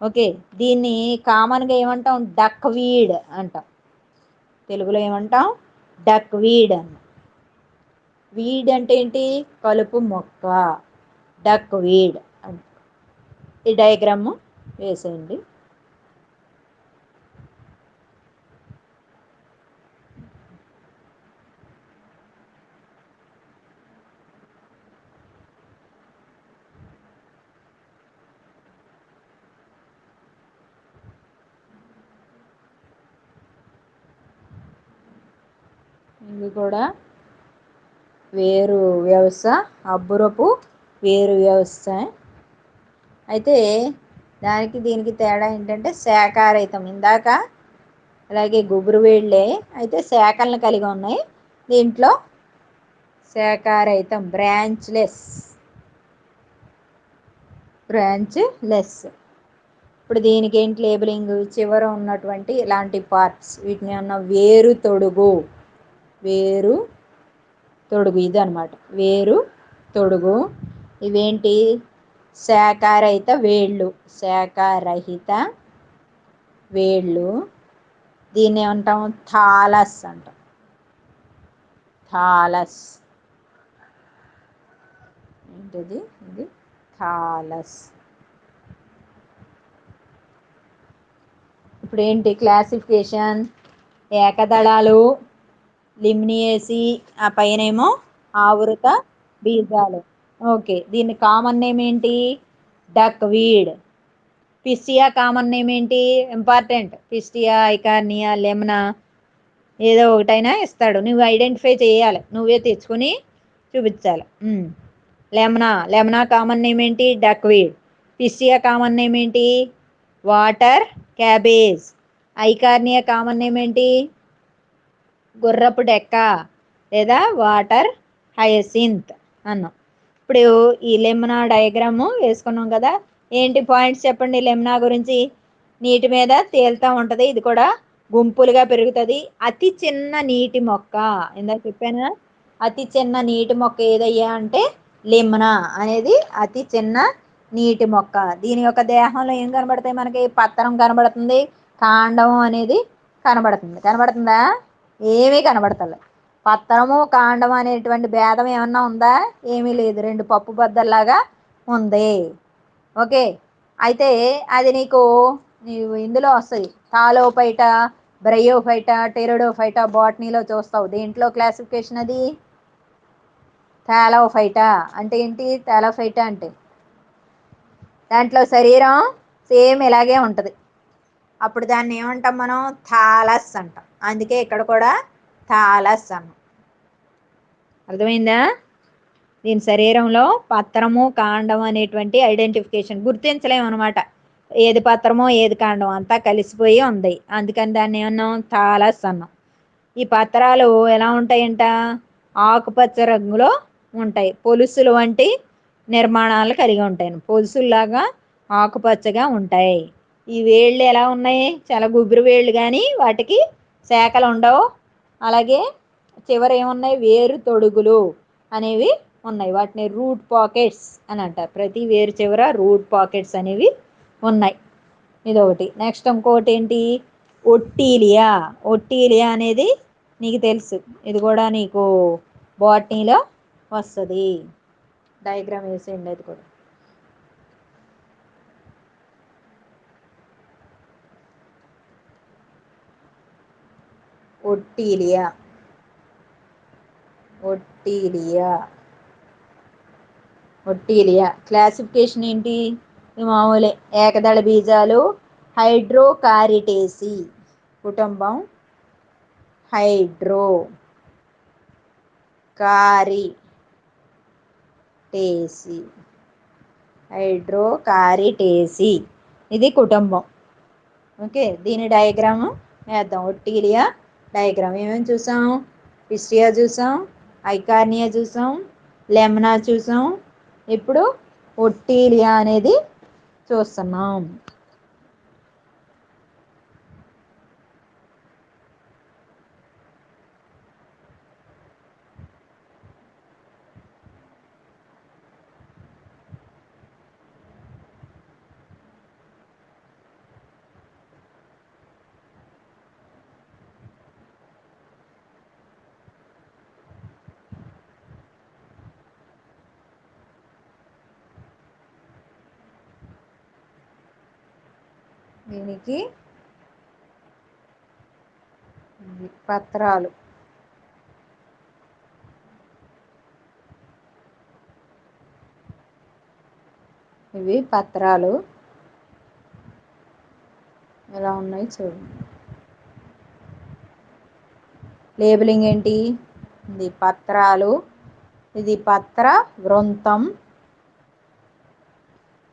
ఓకే, దీన్ని కామన్గా ఏమంటాం? డక్ వీడ్ అంటాం. తెలుగులో ఏమంటాం? డక్ వీడ్ అన్న. వీడ్ అంటే ఏంటి? కలుపు మొక్క. డక్ వీడ్ అంట. ఈ డయాగ్రామ్ వేసేయండి. ఇది కూడా వేరు వ్యవస్థ, అబ్బురపు వేరు వ్యవస్థ. అయితే దానికి దీనికి తేడా ఏంటంటే శాఖారహితం. ఇందాక అలాగే గుబురు వేళ్ళే, అయితే శాఖలను కలిగి ఉన్నాయి. దీంట్లో శాఖారహితం, బ్రాంచ్లెస్. ఇప్పుడు దీనికి ఏంటి లేబులింగ్? చివర ఉన్నటువంటి ఇలాంటి పార్ట్స్ వీటిని ఉన్న వేరు తొడుగు ఇది అనమాట. వేరు తొడుగు. ఇవేంటి? శాఖారహిత వేళ్ళు. దీన్ని ఏమంటాం? థాలస్ అంటాం. ఏంటిది? ఇది థాలస్. ఇప్పుడు ఏంటి క్లాసిఫికేషన్? ఏకదళాలు, లిమ్నియేసి, ఆ పైనేమో ఆవృత బీజాలు. ఓకే, దీని కామన్ నేమ్ ఏంటి? Duckweed. Pistia common name ఏంటి? ఇంపార్టెంట్. పిస్టియా, ఐకార్నియా, లెమ్నా ఏదో ఒకటైనా ఇస్తాడు, నువ్వు ఐడెంటిఫై చేయాలి, నువ్వే తెచ్చుకొని చూపించాలి. లెమ్నా కామన్ నేమ్ ఏంటి? Duckweed. Pistia common name ఏంటి? Water cabbage. Eichhornia common name ఏంటి? గుర్రపు డెక్క లేదా వాటర్ హయసింత్ అన్నాం. ఇప్పుడు ఈ లెమ్నా డయాగ్రాము వేసుకున్నాం కదా. ఏంటి పాయింట్స్ చెప్పండి లెమ్నా గురించి? నీటి మీద తేలుతూ ఉంటుంది. ఇది కూడా గుంపులుగా పెరుగుతుంది. అతి చిన్న నీటి మొక్క. ఇందాక చెప్పాను, అతి చిన్న నీటి మొక్క ఏదయ్యా అంటే లెమ్నా అనేది అతి చిన్న నీటి మొక్క. దీని యొక్క దేహంలో ఏం కనబడతాయి మనకి? పత్రం కనబడుతుంది, కాండం అనేది కనబడుతుందా? ఏమీ కనబడతలే. పత్రము కాండం అనేటువంటి భేదం ఏమన్నా ఉందా? ఏమీ లేదు, రెండు పప్పు బద్దల్లాగా ఉంది. ఓకే, అయితే అది నీకు ఇందులో వస్తుంది. థాలోఫైట, బ్రయోఫైట, టెరిడోఫైట బాటనీలో చూస్తావు. దేంట్లో క్లాసిఫికేషన్ అది? థాలోఫైట. అంటే ఏంటి థాలోఫైట అంటే? దాంట్లో శరీరం సేమ్ ఇలాగే ఉంటుంది. అప్పుడు దాన్ని ఏమంటాం మనం? థాలస్ అంటాం. అందుకే ఇక్కడ కూడా థాలస్ అన్నాం. అర్థమైందా? దీని శరీరంలో పత్రము కాండం అనేటువంటి ఐడెంటిఫికేషన్ గుర్తించలేము అనమాట. ఏది పత్రమో ఏది కాండం అంతా కలిసిపోయి ఉంది. అందుకని దాన్ని ఏమన్నాం? థాలస్ అన్నాం. ఈ పత్రాలు ఎలా ఉంటాయంట? ఆకుపచ్చ రంగులో ఉంటాయి. పొలుసులు వంటి నిర్మాణాలు కలిగి ఉంటాయి. పొలుసుల్లాగా ఆకుపచ్చగా ఉంటాయి. ఈ వేళ్ళు ఎలా ఉన్నాయి? చాలా గుబురు వేళ్ళు, కానీ వాటికి శాఖలు ఉండవు. అలాగే చివర ఏమున్నాయి? వేరు తొడుగులు అనేవి ఉన్నాయి. వాటిని రూట్ పాకెట్స్ అని అంటారు. ప్రతి వేరు చివర రూట్ పాకెట్స్ అనేవి ఉన్నాయి. ఇదొకటి. నెక్స్ట్ ఇంకోటి ఏంటి, ఒట్టీలియా. ఒట్టీలియా అనేది నీకు తెలుసు, ఇది కూడా నీకు బాటనీలో వస్తుంది. డయాగ్రామ్ వేసేయండి అది కూడా. ఒట్టీలియా, ఒట్టీలియా, ఒట్టీలియా క్లాసిఫికేషన్ ఏంటి, ఇది మామూలే. ఏకదళ బీజాలు, హైడ్రోకారిటేసి కుటుంబం, హైడ్రోకారిటేసి, హైడ్రోకారిటేసి ఇది కుటుంబం. ఓకే, దీని డయాగ్రాము వేద్దాం. ఒట్టీలియా డయాగ్రామ్ ఏమేమి చూసాం, పిస్టియా చూసాం, ఐకార్నియా చూసాం, లెమ్నా చూసాం, ఇప్పుడు ఒట్టీలియా అనేది చూస్తున్నాం. దీనికి పత్రాలు, ఇవి పత్రాలు ఎలా ఉన్నాయి చూడండి. లేబులింగ్ ఏంటి, ఇది పత్రాలు, ఇది పత్ర వృంతం,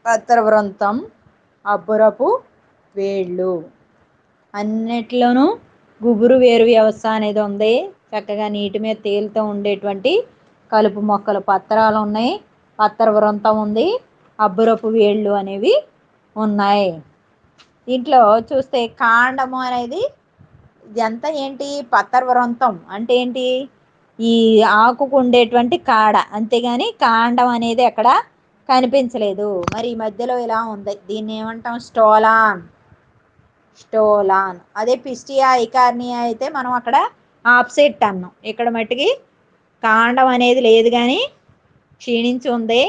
పత్ర వృంతం, అబ్బురపు వేళ్ళు. అన్నిట్లోనూ గుబురు వేరు వ్యవస్థ అనేది ఉంది. చక్కగా నీటి మీద తేలుతూ ఉండేటువంటి కలుపు మొక్కలు పత్రాలు ఉన్నాయి, పత్ర వృంతం ఉంది, అబ్బురపు వేళ్ళు అనేవి ఉన్నాయి. దీంట్లో చూస్తే కాండము అనేది ఇదంతా ఏంటి, పత్ర వృంతం అంటే ఏంటి, ఈ ఆకుకు ఉండేటువంటి కాడ, అంతేగాని కాండం అనేది ఎక్కడ కనిపించలేదు. మరి ఈ మధ్యలో ఇలా ఉంది, దీన్ని ఏమంటాం, స్టోలాన్, స్టోలాన్. అదే పిస్టియా ఐకార్నియా అయితే మనం అక్కడ ఆప్సెట్ అన్నాం. ఇక్కడ మట్టికి కాండం అనేది లేదు కానీ క్షీణించి ఉంది,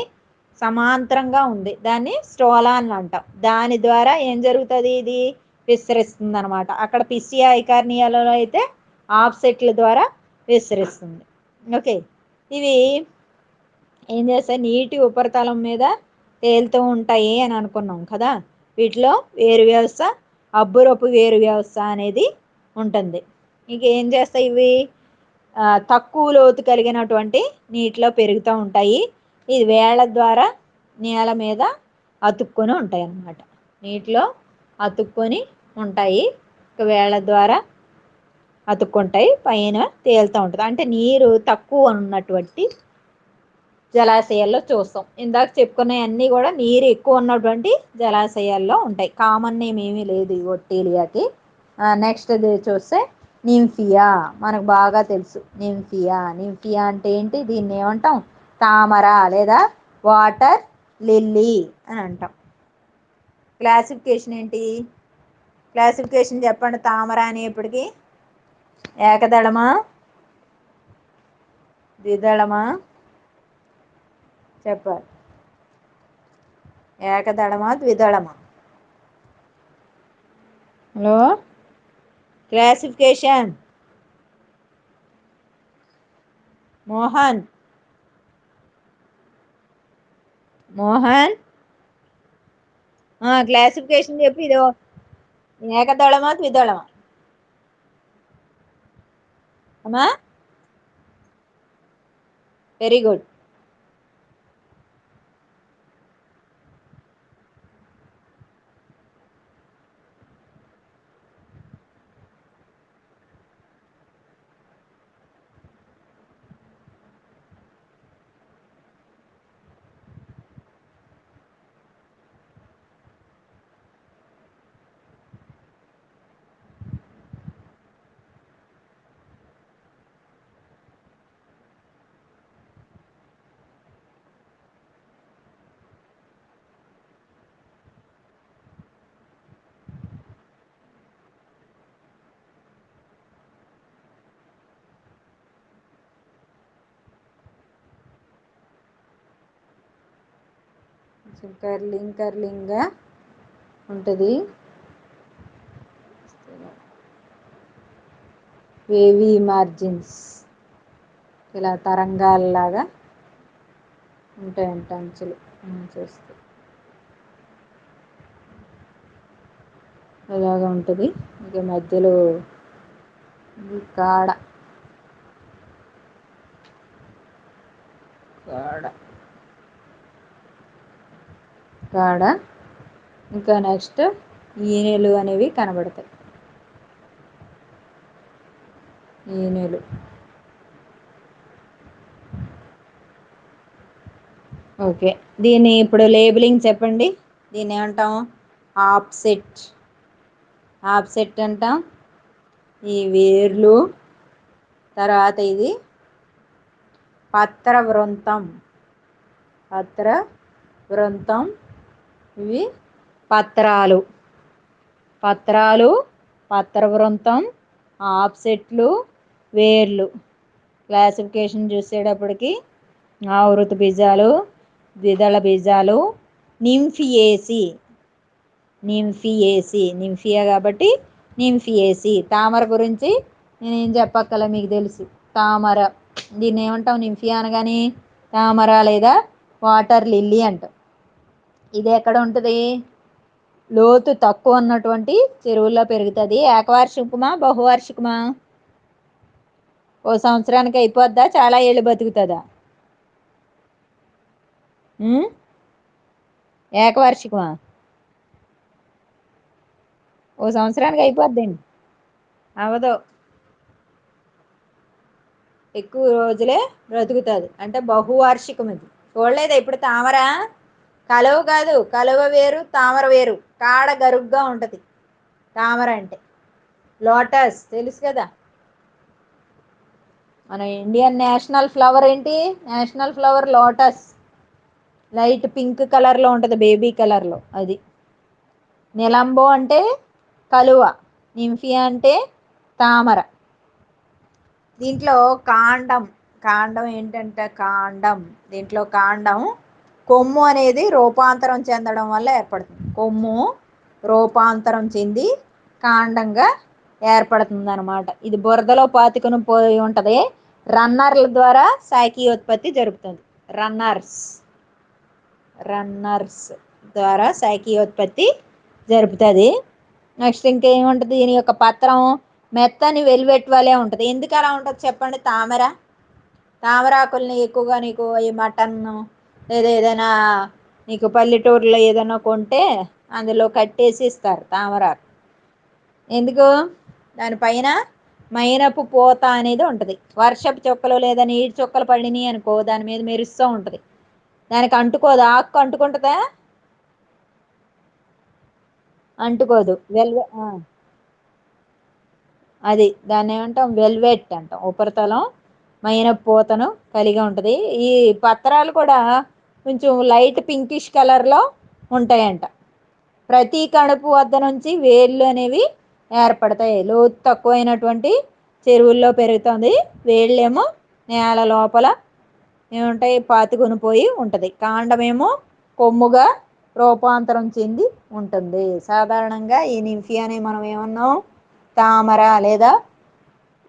సమాంతరంగా ఉంది, దాన్ని స్టోలాన్ అంటాం. దాని ద్వారా ఏం జరుగుతుంది, ఇది విస్తరిస్తుంది అనమాట. అక్కడ పిస్టియా ఐకార్నియాలో అయితే ఆఫ్సెట్ల ద్వారా విస్తరిస్తుంది. ఓకే, ఇవి ఏం చేస్తాయి, నీటి ఉపరితలం మీద తేలుతూ ఉంటాయి అని అనుకున్నాం కదా. వీటిలో వేరు వ్యవస్థ, అబ్బురపు వేరు వ్యవస్థ అనేది ఉంటుంది. ఇక ఏం చేస్తాయి ఇవి, తక్కువ లోతు కలిగినటువంటి నీటిలో పెరుగుతూ ఉంటాయి. ఇది వేళ్ళ ద్వారా నేల మీద అతుక్కొని ఉంటాయి అన్నమాట. నీటిలో అతుక్కొని ఉంటాయి, వేళ్ళ ద్వారా అతుక్కుంటాయి, పైన తేలుతూ ఉంటుంది. అంటే నీరు తక్కువ ఉన్నటువంటి జలాశయాల్లో చూస్తాం. ఇందాక చెప్పుకునే అన్నీ కూడా నీరు ఎక్కువ ఉన్నటువంటి జలాశయాల్లో ఉంటాయి. కామన్ నేమ్ ఏమీ లేదు ఈ ఒట్టీలియాకి. నెక్స్ట్ చూస్తే నింఫియా, మనకు బాగా తెలుసు. నింఫియా, నింఫియా అంటే ఏంటి, దీన్ని ఏమంటాం, తామర లేదా వాటర్ లిల్లీ అని అంటాం. క్లాసిఫికేషన్ ఏంటి, క్లాసిఫికేషన్ చెప్పండి. తామర అనేప్పటికీ ఏకదళమా, ద్విదళమా చెప్పాలి, ఏకదళమా ద్విదళమా. Hello, classification Mohan, Mohan classification చెప్పి, ఇది ఏకదళమా ద్విదళమా అమ్మా. Very good. కర్లింగ్ కర్లింగ్గా ఉంటుంది. వేవీ మార్జిన్స్ ఇలా తరంగాల్లాగా ఉంటాయంట అంచులు చూస్తే అలాగా ఉంటుంది. ఇక మధ్యలో కాడ కాడ కాడ ఇంకా నెక్స్ట్ ఈనెలు అనేవి కనబడతాయి. ఈనెలు ఓకే. దీన్ని ఇప్పుడు లేబులింగ్ చెప్పండి. దీన్ని ఏమంటాం? ఆప్సెట్. ఆప్సెట్ అంటాం. ఈ వేర్లు తర్వాత ఇది పత్ర వృంతం. పత్ర వృంతం ఇవి పత్రాలు. పత్రాలు, పత్ర వృంతం, ఆప్సెట్లు, వేర్లు. క్లాసిఫికేషన్ చూసేటప్పటికి ఆవృత బీజాలు, ద్విదళ బీజాలు, నింఫియేసి. నింఫియేసి నింఫియా కాబట్టి నింఫియేసి. తామర గురించి నేనేం చెప్పక్కల, మీకు తెలుసు. తామర దీన్ని ఏమంటాం? నింఫియా అనగానే తామర లేదా వాటర్ లిల్లీ అంటాం. ఇది ఎక్కడ ఉంటుంది? లోతు తక్కువ ఉన్నటువంటి చెరువుల్లో పెరుగుతుంది. ఏకవార్షికమా బహువార్షికమా? ఓ సంవత్సరానికి అయిపోద్దా? చాలా ఏళ్ళు బతుకుతుందా? ఏకవార్షికమా? ఓ సంవత్సరానికి అయిపోద్దండి. అవదు, ఎక్కువ రోజులే బ్రతుకుతుంది. అంటే బహువార్షికం. ఇది చూడలేదా ఇప్పుడు? తామర కలువ కాదు, కలువ వేరు తామర వేరు. కాడ గరుగ్గా ఉంటుంది తామర అంటే. లోటస్ తెలుసు కదా. మన ఇండియన్ నేషనల్ ఫ్లవర్ ఏంటి? National flower lotus. Light pink కలర్లో ఉంటుంది, బేబీ కలర్లో. అది నిలంబో అంటే కలువ, నింఫియా అంటే తామర. దీంట్లో కాండం. కాండం ఏంటంటే కాండం. దీంట్లో కాండం కొమ్ము అనేది రూపాంతరం చెందడం వల్ల ఏర్పడుతుంది. కొమ్ము రూపాంతరం చెంది కాండంగా ఏర్పడుతుంది అనమాట. ఇది బురదలో పాతుకుని పోయి ఉంటుంది. రన్నర్ల ద్వారా శాఖీయోత్పత్తి జరుగుతుంది. రన్నర్స్ ద్వారా శాఖీయోత్పత్తి జరుపుతుంది. నెక్స్ట్ ఇంకేముంటుంది? దీని యొక్క పత్రం మెత్తని వెల్వెట్ వలె ఉంటుంది. ఎందుకు అలా ఉంటుంది చెప్పండి? తామరాకుల్ని ఎక్కువగా నీకు ఈ మటన్ లేదా ఏదైనా నీకు పల్లెటూరులో ఏదైనా కొంటే అందులో కట్టేసి ఇస్తారు తామరాకు. ఎందుకు? దానిపైన మైనపు పూత అనేది ఉంటుంది. వర్షపు చుక్కలు లేదా నీటి చుక్కలు పడినాయి అనుకో, దాని మీద మెరుస్తూ ఉంటుంది. దానికి అంటుకోదు. ఆకు అంటుకుంటుందా? అంటుకోదు. అది దాన్ని ఏమంటాం? వెల్వెట్ అంటాం. ఉపరితలం మైనపు పూతను కలిగి ఉంటుంది. ఈ పత్రాలు కూడా కొంచెం లైట్ పింకిష్ కలర్లో ఉంటాయంట. ప్రతి కణుపు వద్ద నుంచి వేళ్ళు అనేవి ఏర్పడతాయి. లోతు తక్కువైనటువంటి చెరువుల్లో పెరుగుతుంది. వేళ్ళేమో నేల లోపల ఏముంటాయి? పాతుకొని పోయి ఉంటుంది. కాండమేమో కొమ్ముగా రూపాంతరం చెంది ఉంటుంది. సాధారణంగా ఈ నింఫియాని మనం ఏమన్నాం? తామర లేదా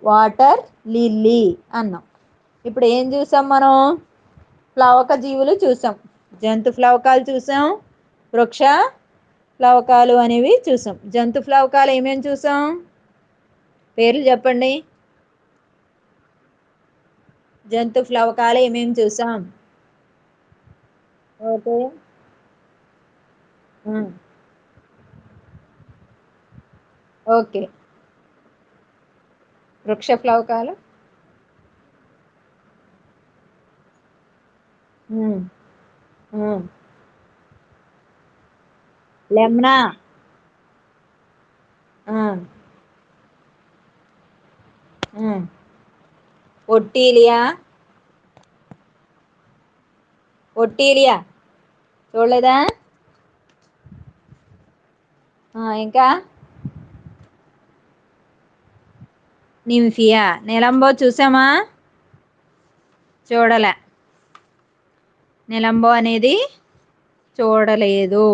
వాటర్ లిల్లీ అన్నాం. ఇప్పుడు ఏం చూసాం మనం? ప్లవక జీవులు చూసాం, జంతు ప్లవకాలు చూసాం, వృక్ష ప్లవకాలు అనేవి చూసాం. జంతు ప్లవకాలు ఏమేమి చూసాం? పేర్లు చెప్పండి. జంతు ప్లవకాలు ఏమేమి చూసాం? ఓకే. ఓకే. వృక్ష ప్లవకాలు లెమ్నా, ఒట్టీలియా. ఒట్టీలియా చూడలేదా? ఇంకా నింఫియా. నిలంబో చూసామా? చూడలే. నిలంబో అనేది చూడలేదు.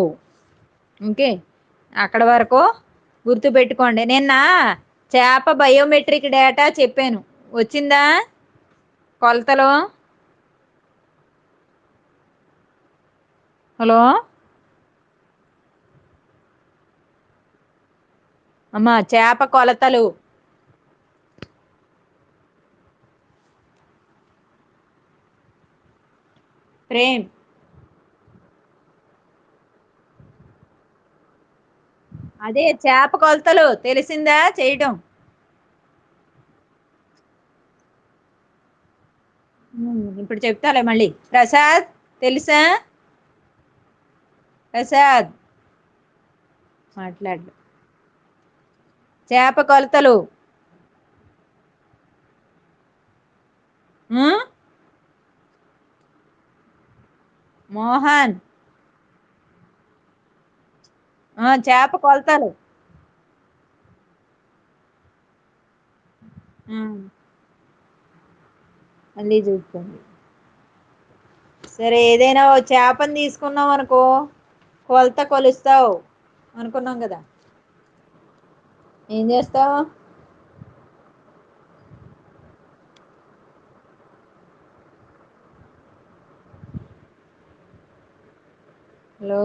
ఓకే. అక్కడ వరకు గుర్తుపెట్టుకోండి. నిన్న చేప బయోమెట్రిక్ డేటా చెప్పాను. వచ్చిందా కొలతలు? హలో అమ్మా, చేప కొలతలు. ప్రేమ్, అదే చేప కొలతలు తెలిసిందా చేయటం? ఇప్పుడు చెప్తాలే మళ్ళీ. ప్రసాద్, తెలుసా? ప్రసాద్ మాట్లాడు. చేప కొలతలు. ఉం? మోహన్, చేప కొలతలు. ఉం, మళ్ళీ చూసుకోండి. సరే, ఏదైనా ఓ చేపని తీసుకున్నాం అనుకో, కొలత కొలుస్తావు అనుకున్నాం కదా, ఏం చేస్తావు? హలో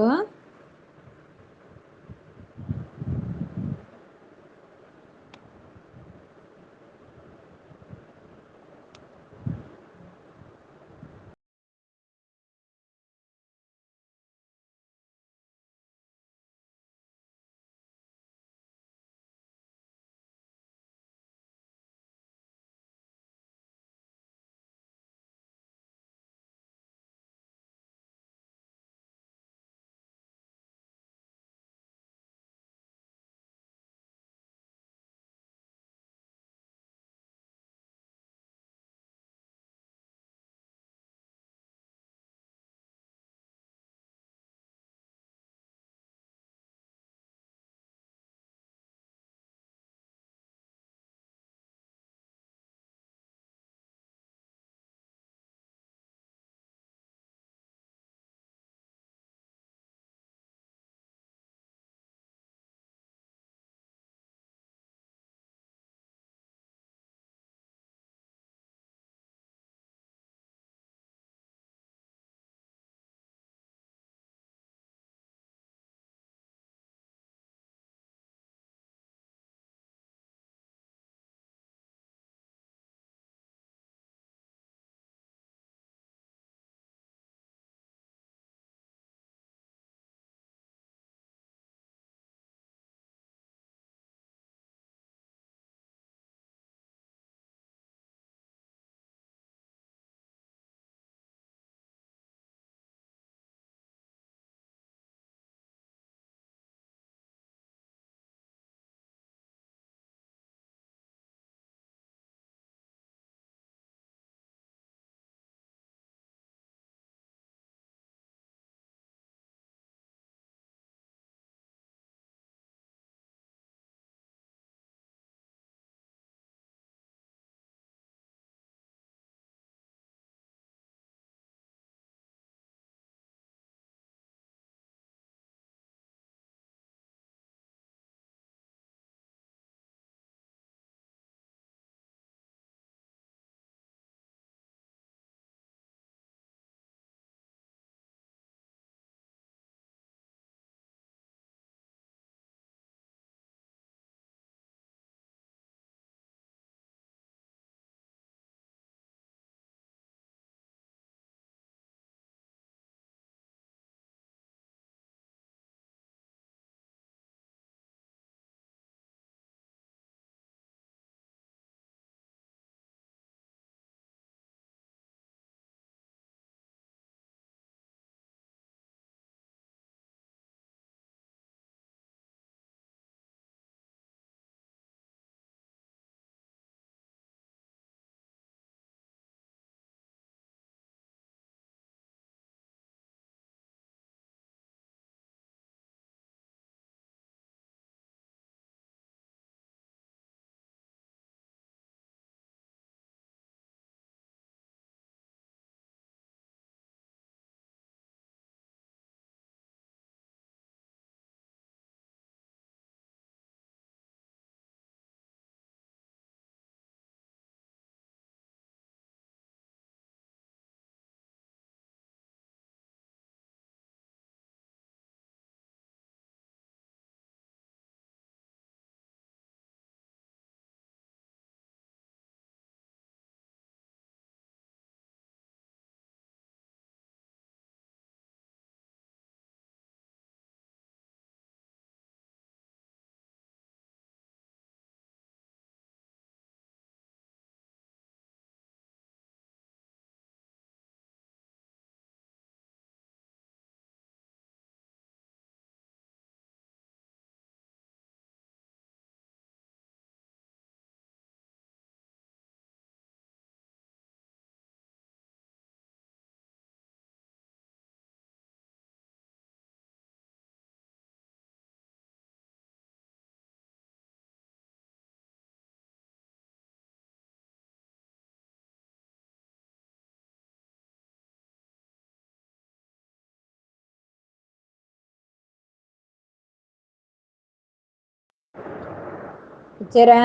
ఇచ్చారా?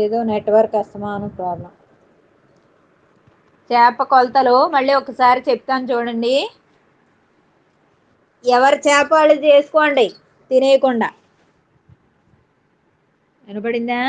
ఏదో నెట్వర్క్ అస్తమానం ప్రాబ్లం. చేప కొలతలు మళ్ళీ ఒకసారి చెప్తాను చూడండి. ఎవరి చేప వాళ్ళు చేసుకోండి తినేయకుండా. వినపడిందా?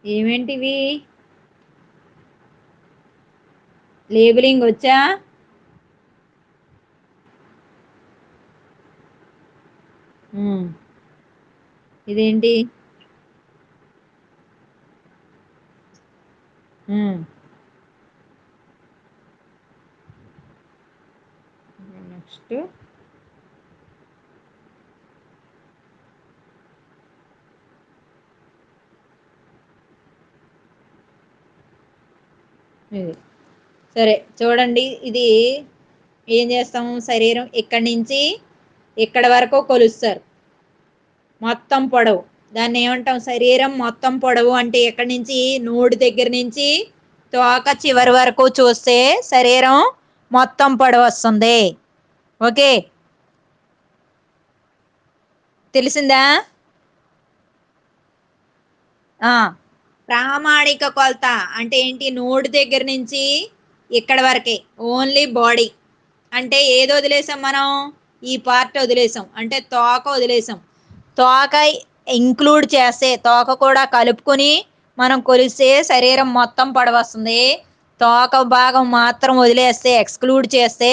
ఏమేంటివి? లేబులింగ్ వచ్చా? ఇదేంటి? నెక్స్ట్ ఇది. సరే చూడండి, ఇది ఏం చేస్తాం? శరీరం ఇక్కడి నుంచి ఇక్కడ వరకు కొలుస్తారు మొత్తం పొడవు. దాన్ని ఏమంటాం? శరీరం మొత్తం పొడవు అంటే ఎక్కడి నుంచి? నోటి దగ్గర నుంచి తోక చివరి వరకు చూస్తే శరీరం మొత్తం పొడవు వస్తుంది. ఓకే, తెలిసిందా? ప్రామాణిక కొలత అంటే ఏంటి? నోటి దగ్గర నుంచి ఇక్కడ వరకే, ఓన్లీ బాడీ. అంటే ఏది వదిలేసాం మనం? ఈ పార్ట్ వదిలేసాం, అంటే తోక వదిలేసాం. తోక ఇంక్లూడ్ చేస్తే, తోక కూడా కలుపుకొని మనం కొలిస్తే శరీరం మొత్తం పొడవస్తుంది. తోక భాగం మాత్రం వదిలేస్తే, ఎక్స్క్లూడ్ చేస్తే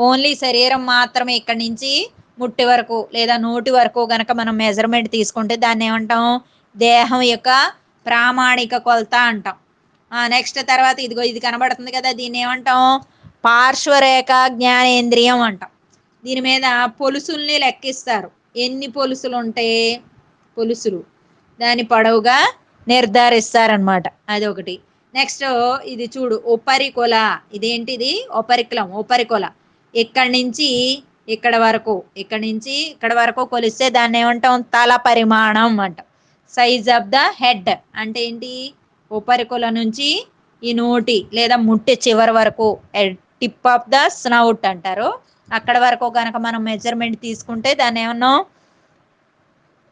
ఓన్లీ శరీరం మాత్రమే ఇక్కడి నుంచి ముట్టి వరకు లేదా నోటి వరకు గనక మనం మెజర్మెంట్ తీసుకుంటే దాన్ని ఏమంటాం? దేహం యొక్క ప్రామాణిక కొలత అంటాం. నెక్స్ట్ తర్వాత ఇదిగో ఇది కనబడుతుంది కదా, దీన్ని ఏమంటాం? పార్శ్వరేఖ జ్ఞానేంద్రియం అంటాం. దీని మీద పొలుసుల్ని లెక్కిస్తారు. ఎన్ని పొలుసులు ఉంటాయి? పొలుసులు దాని పొడవుగా నిర్ధారిస్తారనమాట. అదొకటి. నెక్స్ట్ ఇది చూడు, ఉపరికొల. ఇదేంటిది? ఉపరికులం, ఉపరికొల. ఇక్కడి నుంచి ఇక్కడ వరకు, ఇక్కడి నుంచి ఇక్కడ వరకు కొలిస్తే దాన్ని ఏమంటాం? తల పరిమాణం అంటాం. సైజ్ ఆఫ్ ద హెడ్ అంటే ఏంటి? ఉపరికొల నుంచి ఈ నోటి లేదా ముట్టె చివరి వరకు, టిప్ ఆఫ్ ద స్నౌట్ అంటారు. అక్కడ వరకు కనుక మనం మెజర్మెంట్ తీసుకుంటే దాన్ని ఏమన్నాం?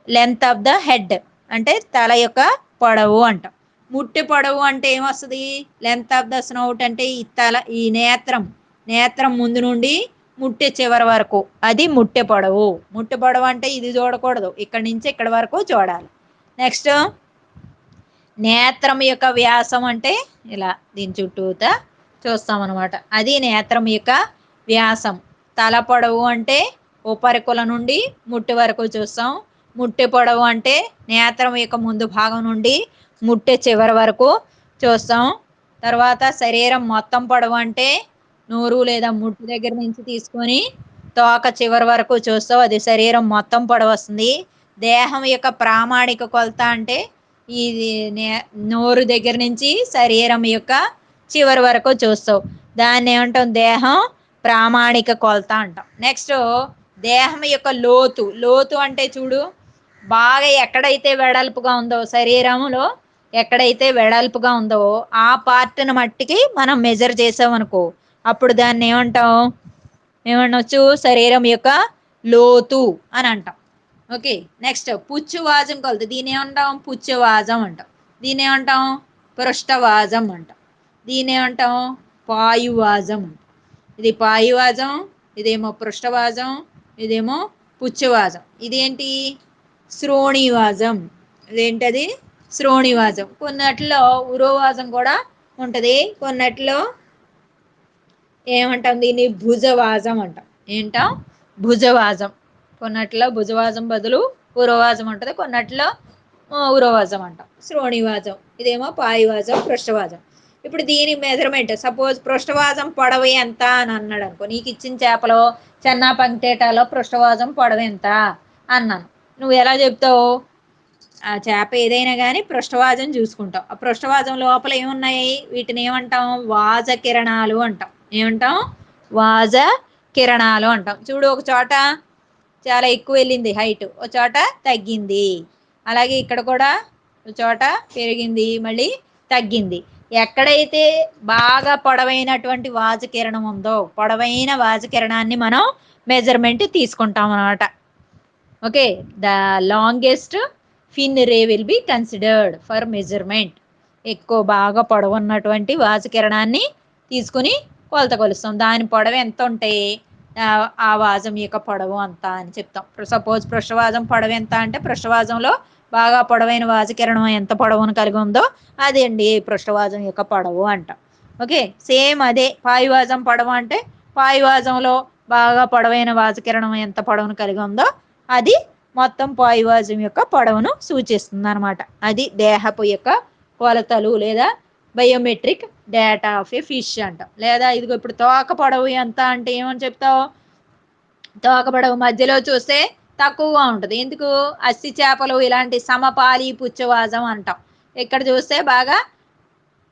లెంత్ ఆఫ్ ద హెడ్ అంటే తల యొక్క పొడవు అంటాం. ముట్టె పొడవు అంటే ఏమొస్తుంది? లెంత్ ఆఫ్ ద స్నౌట్ అంటే ఈ తల, ఈ నేత్రం, నేత్రం ముందు నుండి ముట్టె చివరి వరకు, అది ముట్టె పొడవు. ముట్టె పొడవు అంటే ఇది చూడకూడదు, ఇక్కడి నుంచి ఇక్కడ వరకు చూడాలి. నెక్స్ట్ నేత్రం యొక్క వ్యాసం అంటే ఇలా దీని చుట్టూతా చూస్తాం అనమాట. అది నేత్రం యొక్క వ్యాసం. తల పొడవు అంటే ఉపరికుల నుండి ముట్టె వరకు చూస్తాం. ముట్టె పొడవు అంటే నేత్రం యొక్క ముందు భాగం నుండి ముట్టె చివరి వరకు చూస్తాం. తర్వాత శరీరం మొత్తం పొడవు అంటే నోరు లేదా ముట్టు దగ్గర నుంచి తీసుకొని తోక చివరి వరకు చూస్తాం, అది శరీరం మొత్తం పొడవు వస్తుంది. దేహం యొక్క ప్రామాణిక కొలత అంటే ఇది నోరు దగ్గర నుంచి శరీరం యొక్క చివరి వరకు చూస్తావు, దాన్ని ఏమంటాం? దేహం ప్రామాణిక కొలత అంటాం. నెక్స్ట్ దేహం యొక్క లోతు. లోతు అంటే చూడు, బాగా ఎక్కడైతే వెడల్పుగా ఉందో, శరీరంలో ఎక్కడైతే వెడల్పుగా ఉందో ఆ పార్ట్ని మట్టికి మనం మెజర్ చేసామనుకో, అప్పుడు దాన్ని ఏమంటాం? ఏమనొచ్చు? శరీరం యొక్క లోతు అని అంటాం. ఓకే, నెక్స్ట్ పుచ్చువాజం కొలత. దీని ఏమంటాం? పుచ్చువాజం అంటాం. దీని ఏమంటాం? పృష్ఠవాజం అంటాం. దీని ఏమంటాం? పాయువాజం. ఇది పాయువాజం, ఇదేమో పృష్ఠవాజం, ఇదేమో పుచ్చువాజం. ఇదేంటి? శ్రోణివాజం. ఇదేంటది? శ్రోణివాజం. కొన్నట్లో ఉరోవాజం కూడా ఉంటుంది. కొన్నట్లో ఏమంటాం? దీన్ని భుజవాజం అంటాం. ఏంటాం? భుజవాజం. కొన్నట్లో భుజవాజం బదులు పురోవాజం ఉంటుంది. కొన్నట్లో ఉరవాజం అంటాం. శ్రోణివాజం ఇదేమో పాయివాజం, పృష్ఠవాజం. ఇప్పుడు దీని మెజర్మెంట్ సపోజ్ పృష్ఠవాజం పొడవు ఎంత అని అన్నాడు అనుకో, నీకు ఇచ్చిన చేపలో చెన్నా పంక్టేటాలో పృష్ఠవాజం పొడవు ఎంత అన్నాను, నువ్వు ఎలా చెప్తావు? ఆ చేప ఏదైనా కానీ పృష్ఠవాజం చూసుకుంటాం. ఆ పృష్ఠవాజం లోపల ఏమున్నాయి, వీటిని ఏమంటాం? వాజ కిరణాలు అంటాం. ఏమంటాం? వాజ కిరణాలు అంటాం. చూడు, ఒక చోట చాలా ఎక్కువ వెళ్ళింది హైట్, ఒక చోట తగ్గింది. అలాగే ఇక్కడ కూడా ఒక చోట పెరిగింది, మళ్ళీ తగ్గింది. ఎక్కడైతే బాగా పొడవైనటువంటి వాజకిరణం ఉందో, పొడవైన వాజకిరణాన్ని మనం మెజర్మెంట్ తీసుకుంటాం అన్నమాట. Okay, the longest fin ray will be considered for measurement. ఎక్కువ బాగా పొడవు ఉన్నటువంటి వాజకిరణాన్ని తీసుకుని కొలత కొలుస్తాం. దాని పొడవు ఎంత ఉంటే ఆ వాజం యొక్క పొడవు అంత అని చెప్తాం. సపోజ్ పృష్ఠవాజం పొడవు ఎంత అంటే, పృష్ఠవాజంలో బాగా పొడవైన వాజకిరణం ఎంత పొడవును కలిగి ఉందో అదే అండి పృష్ఠవాజం యొక్క పొడవు అంటాం. ఓకే, సేమ్ అదే పాయివాజం పొడవు అంటే, పాయివాజంలో బాగా పొడవైన వాజకిరణం ఎంత పొడవును కలిగి ఉందో అది మొత్తం పాయివాజం యొక్క పొడవును సూచిస్తుంది అనమాట. అది దేహపు యొక్క కొలతలు లేదా biometric data of A fish అంటాం. లేదా ఇదిగో ఇప్పుడు తోక పొడవు ఎంత అంటే ఏమని చెప్తావు? తోక పొడవు మధ్యలో చూస్తే తక్కువగా ఉంటుంది. ఎందుకు? అస్సి చేపలు ఇలాంటి సమపాలి పుచ్చవాజం అంటాం. ఇక్కడ చూస్తే బాగా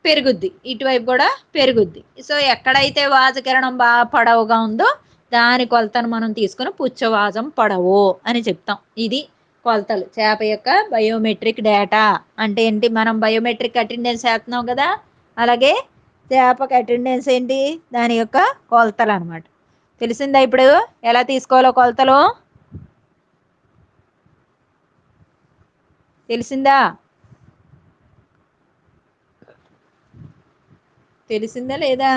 పెరుగుద్ది, ఇటువైపు కూడా పెరుగుద్ది. సో ఎక్కడైతే వాజకిరణం బాగా పొడవుగా ఉందో దాని కొలతను మనం తీసుకుని పుచ్చవాజం పొడవు అని చెప్తాం. ఇది కొలతలు, చేప యొక్క బయోమెట్రిక్ డేటా అంటే ఏంటి? మనం బయోమెట్రిక్ అటెండెన్స్ వేస్తున్నాం కదా, అలాగే చేపకి అటెండెన్స్ ఏంటి? దాని యొక్క కొలతలు అనమాట. తెలిసిందా ఇప్పుడు ఎలా తీసుకోవాలో కొలతలు? తెలిసిందా? తెలిసిందా లేదా?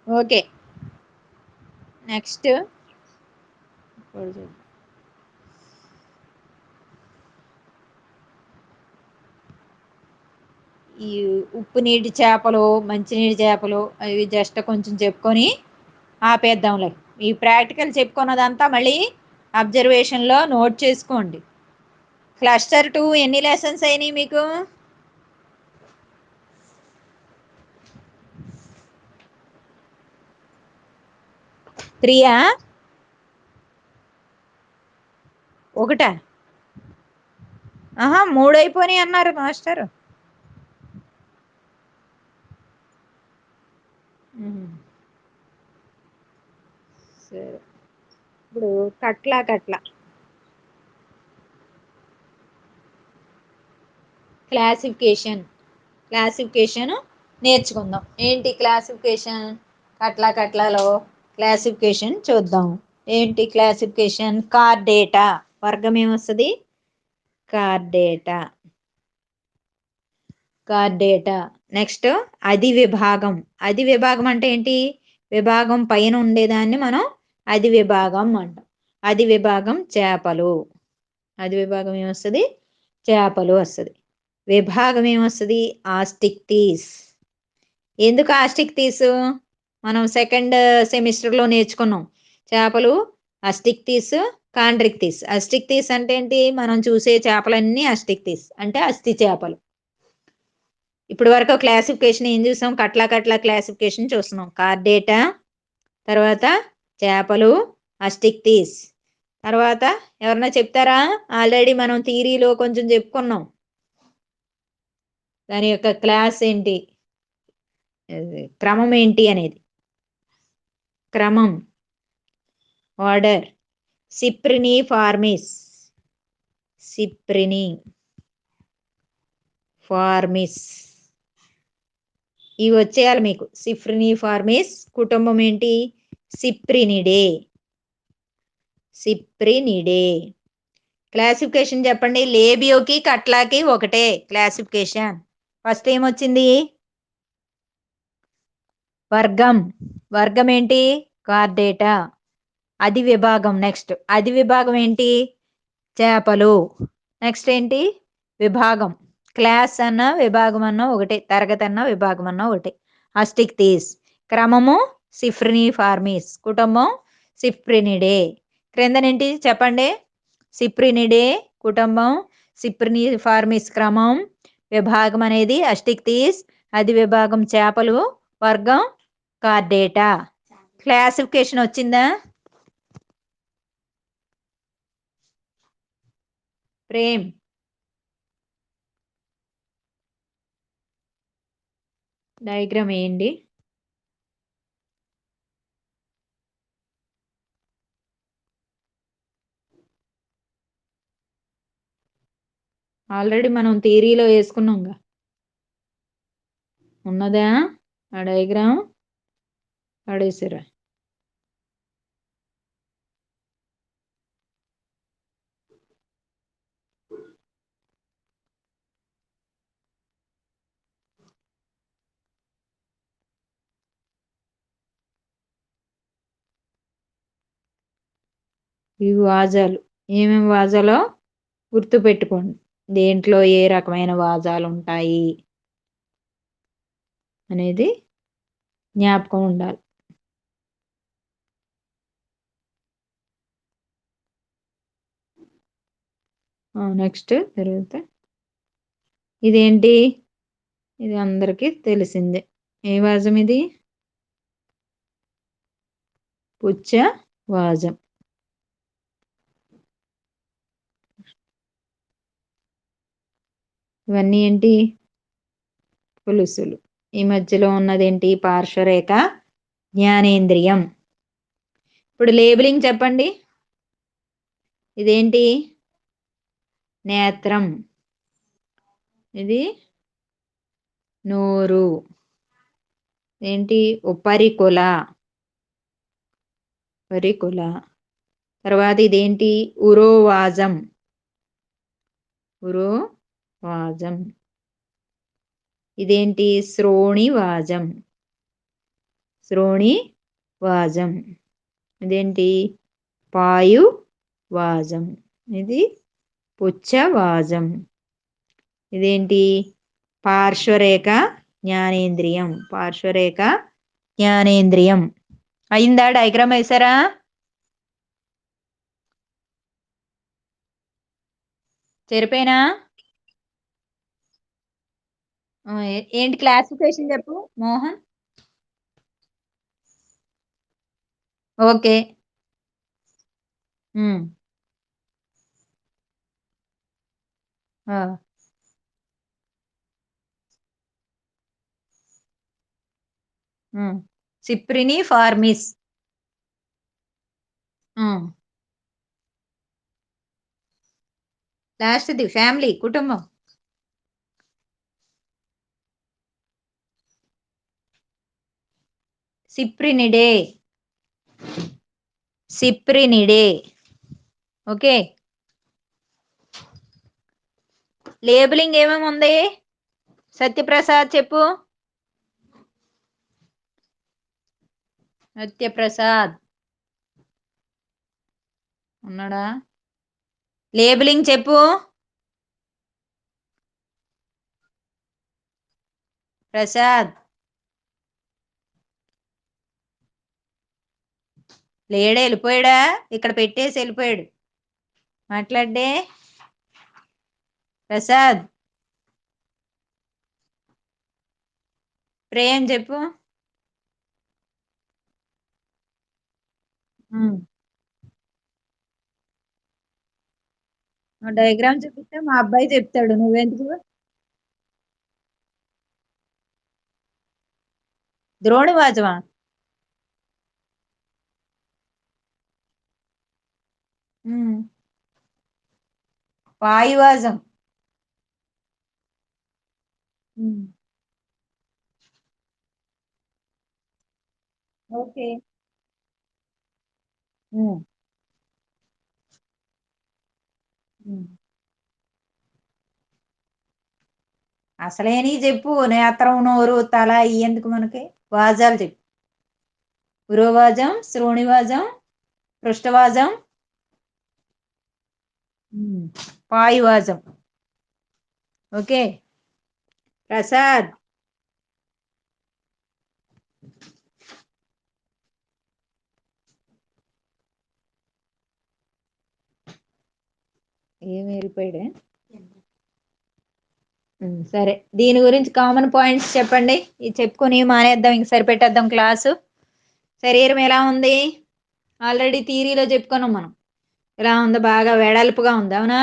ఓకే, నెక్స్ట్ ఈ ఉప్పు నీటి చేపలు, మంచినీటి చేపలు అవి జస్ట్ కొంచెం చెప్పుకొని ఆపేద్దాంలే. ఈ ప్రాక్టికల్ చెప్పుకున్నదంతా మళ్ళీ అబ్జర్వేషన్లో నోట్ చేసుకోండి. క్లస్టర్ 2 ఎన్ని లెసన్స్ అయినాయి మీకు? 3 ఒకటా? 3 అయిపోయినాయి అన్నారు మాస్టర్. సరే, ఇప్పుడు కట్ల క్లాసిఫికేషన్ నేర్చుకుందాం. ఏంటి క్లాసిఫికేషన్? కట్లలో క్లాసిఫికేషన్ చూద్దాం. ఏంటి క్లాసిఫికేషన్? కార్డేటా. వర్గం ఏమొస్తుంది? కార్డేటా. నెక్స్ట్ అధి విభాగం. అధి విభాగం అంటే ఏంటి? విభాగం పైన ఉండేదాన్ని మనం అధి విభాగం అంటాం. అధి విభాగం చేపలు. అధి విభాగం ఏమొస్తుంది? చేపలు వస్తుంది. విభాగం ఏమొస్తుంది? ఆస్టిక్టీస్. ఎందుకు ఆస్టిక్టీస్? మనం సెకండ్ సెమిస్టర్లో నేర్చుకున్నాం. చేపలు అస్టిక్టీస్, కాండ్రిక్టీస్. అస్టిక్టీస్ అంటే ఏంటి? మనం చూసే చేపలన్నీ అస్టిక్టీస్ అంటే అస్థి చేపలు. ఇప్పుడు వరకు క్లాసిఫికేషన్ ఏం చూసాం? కట్ల క్లాసిఫికేషన్ చూస్తున్నాం. కార్డేటా, తర్వాత చేపలు, అస్టిక్టీస్. తర్వాత ఎవరన్నా చెప్తారా? ఆల్రెడీ మనం థియరీలో కొంచెం చెప్పుకున్నాం. దాని యొక్క క్లాస్ ఏంటి, క్రమం ఏంటి అనేది. క్రమం, ఆర్డర్. సిప్రిని ఫార్మిస్. ఇవి వచ్చేయాలి మీకు. సిప్రిని ఫార్మిస్ కుటుంబం ఏంటి? సిప్రినిడే. క్లాసిఫికేషన్ చెప్పండి. లేబియోకి కట్లాకి ఒకటే క్లాసిఫికేషన్. ఫస్ట్ ఏమొచ్చింది? వర్గం ఏంటి? కార్డేటా. అధి విభాగం. నెక్స్ట్ అధి విభాగం ఏంటి? చేపలు. నెక్స్ట్ ఏంటి? విభాగం. క్లాస్ అన్న విభాగం అన్న ఒకటే, తరగతి అన్న విభాగం అన్న ఒకటే. అస్టిక్టీస్. క్రమము సిప్రిని ఫార్మిస్. కుటుంబం సిప్రినిడే. క్రిందనేంటి చెప్పండి? సిప్రినిడే కుటుంబం సిప్రినిఫార్మిస్ క్రమం, విభాగం అనేది అస్టిక్టీస్, అది విభాగం చేపలు, వర్గం కార్డేటా. క్లాసిఫికేషన్ వచ్చిందా? ప్రేమ్ డయాగ్రామ్ వేయండి. ఆల్రెడీ మనం థియరీలో వేసుకున్నాంగా. ఉన్నదా ఆ డయాగ్రామ్? పడేసారా? ఇవి వాజాలు. ఏమేమి వాజాలో గుర్తు పెట్టుకోండి. దేంట్లో ఏ రకమైన వాజాలు ఉంటాయి అనేది జ్ఞాపకం ఉండాలి. నెక్స్ట్ తర్వాత ఇదేంటి? ఇది అందరికీ తెలిసిందే. ఏ వాజం ఇది? పుచ్చ వాజం. ఇవన్నీ ఏంటి? పులుసులు. ఈ మధ్యలో ఉన్నదేంటి? పార్శ్వరేఖ జ్ఞానేంద్రియం. ఇప్పుడు లేబులింగ్ చెప్పండి. ఇదేంటి? నేత్రం. ఇది నోరు. ఏంటి? ఉపరికుల. ఉపరికుల. తర్వాత ఇదేంటి? ఉరోవాజం. ఉరోవాజం. ఇదేంటి? శ్రోణివాజం. శ్రోణివాజం. ఇదేంటి? పాయువాజం. ఇది పుచ్చవాజం. ఇదేంటి? పార్శ్వరేఖ జ్ఞానేంద్రియం. పార్శ్వరేఖ జ్ఞానేంద్రియం. అయిందా? డయాగ్రామ్ వేసారా? చెరిపోయినా? ఏంటి క్లాసిఫికేషన్ చెప్పు మోహన్. ఓకే. సిప్రినిఫార్మిస్. లాస్ట్ది ఫ్యామిలీ, కుటుంబం. సిప్రినిడే. సిప్రినిడే. ఓకే. లేబులింగ్ ఏమేమి ఉంది? సత్యప్రసాద్ చెప్పు. సత్యప్రసాద్ ఉన్నాడా? లేబులింగ్ చెప్పు. ప్రసాద్ లేడే, వెళ్ళిపోయాడా? ఇక్కడ పెట్టేసి వెళ్ళిపోయాడు. మాట్లాడే ప్రసాద్. ప్రేమ్ చెప్పు. డయాగ్రామ్ చూపిస్తే మా అబ్బాయి చెప్తాడు, నువ్వెందుకు? ద్రోణివాజమా? వాయువాజం. ఓకే. అసలేని చెప్పు. నేత్రం, నోరు, తల ఎందుకు మనకి? వాజాలు చెప్పు. పురోవాజం, శ్రోణివాజం, పృష్ఠవాజం, పాయువాజం. ఓకే. ప్రసాద్ ఏం వెళ్ళిపోయాడే. సరే, దీని గురించి కామన్ పాయింట్స్ చెప్పండి. ఇది చెప్పుకొని మానేద్దాం, ఇంక సరిపెట్టేద్దాం క్లాసు. శరీరం ఎలా ఉంది? ఆల్రెడీ థియరీలో చెప్పుకున్నాం మనం. ఎలా ఉంది? బాగా వెడల్పుగా ఉంది, అవునా?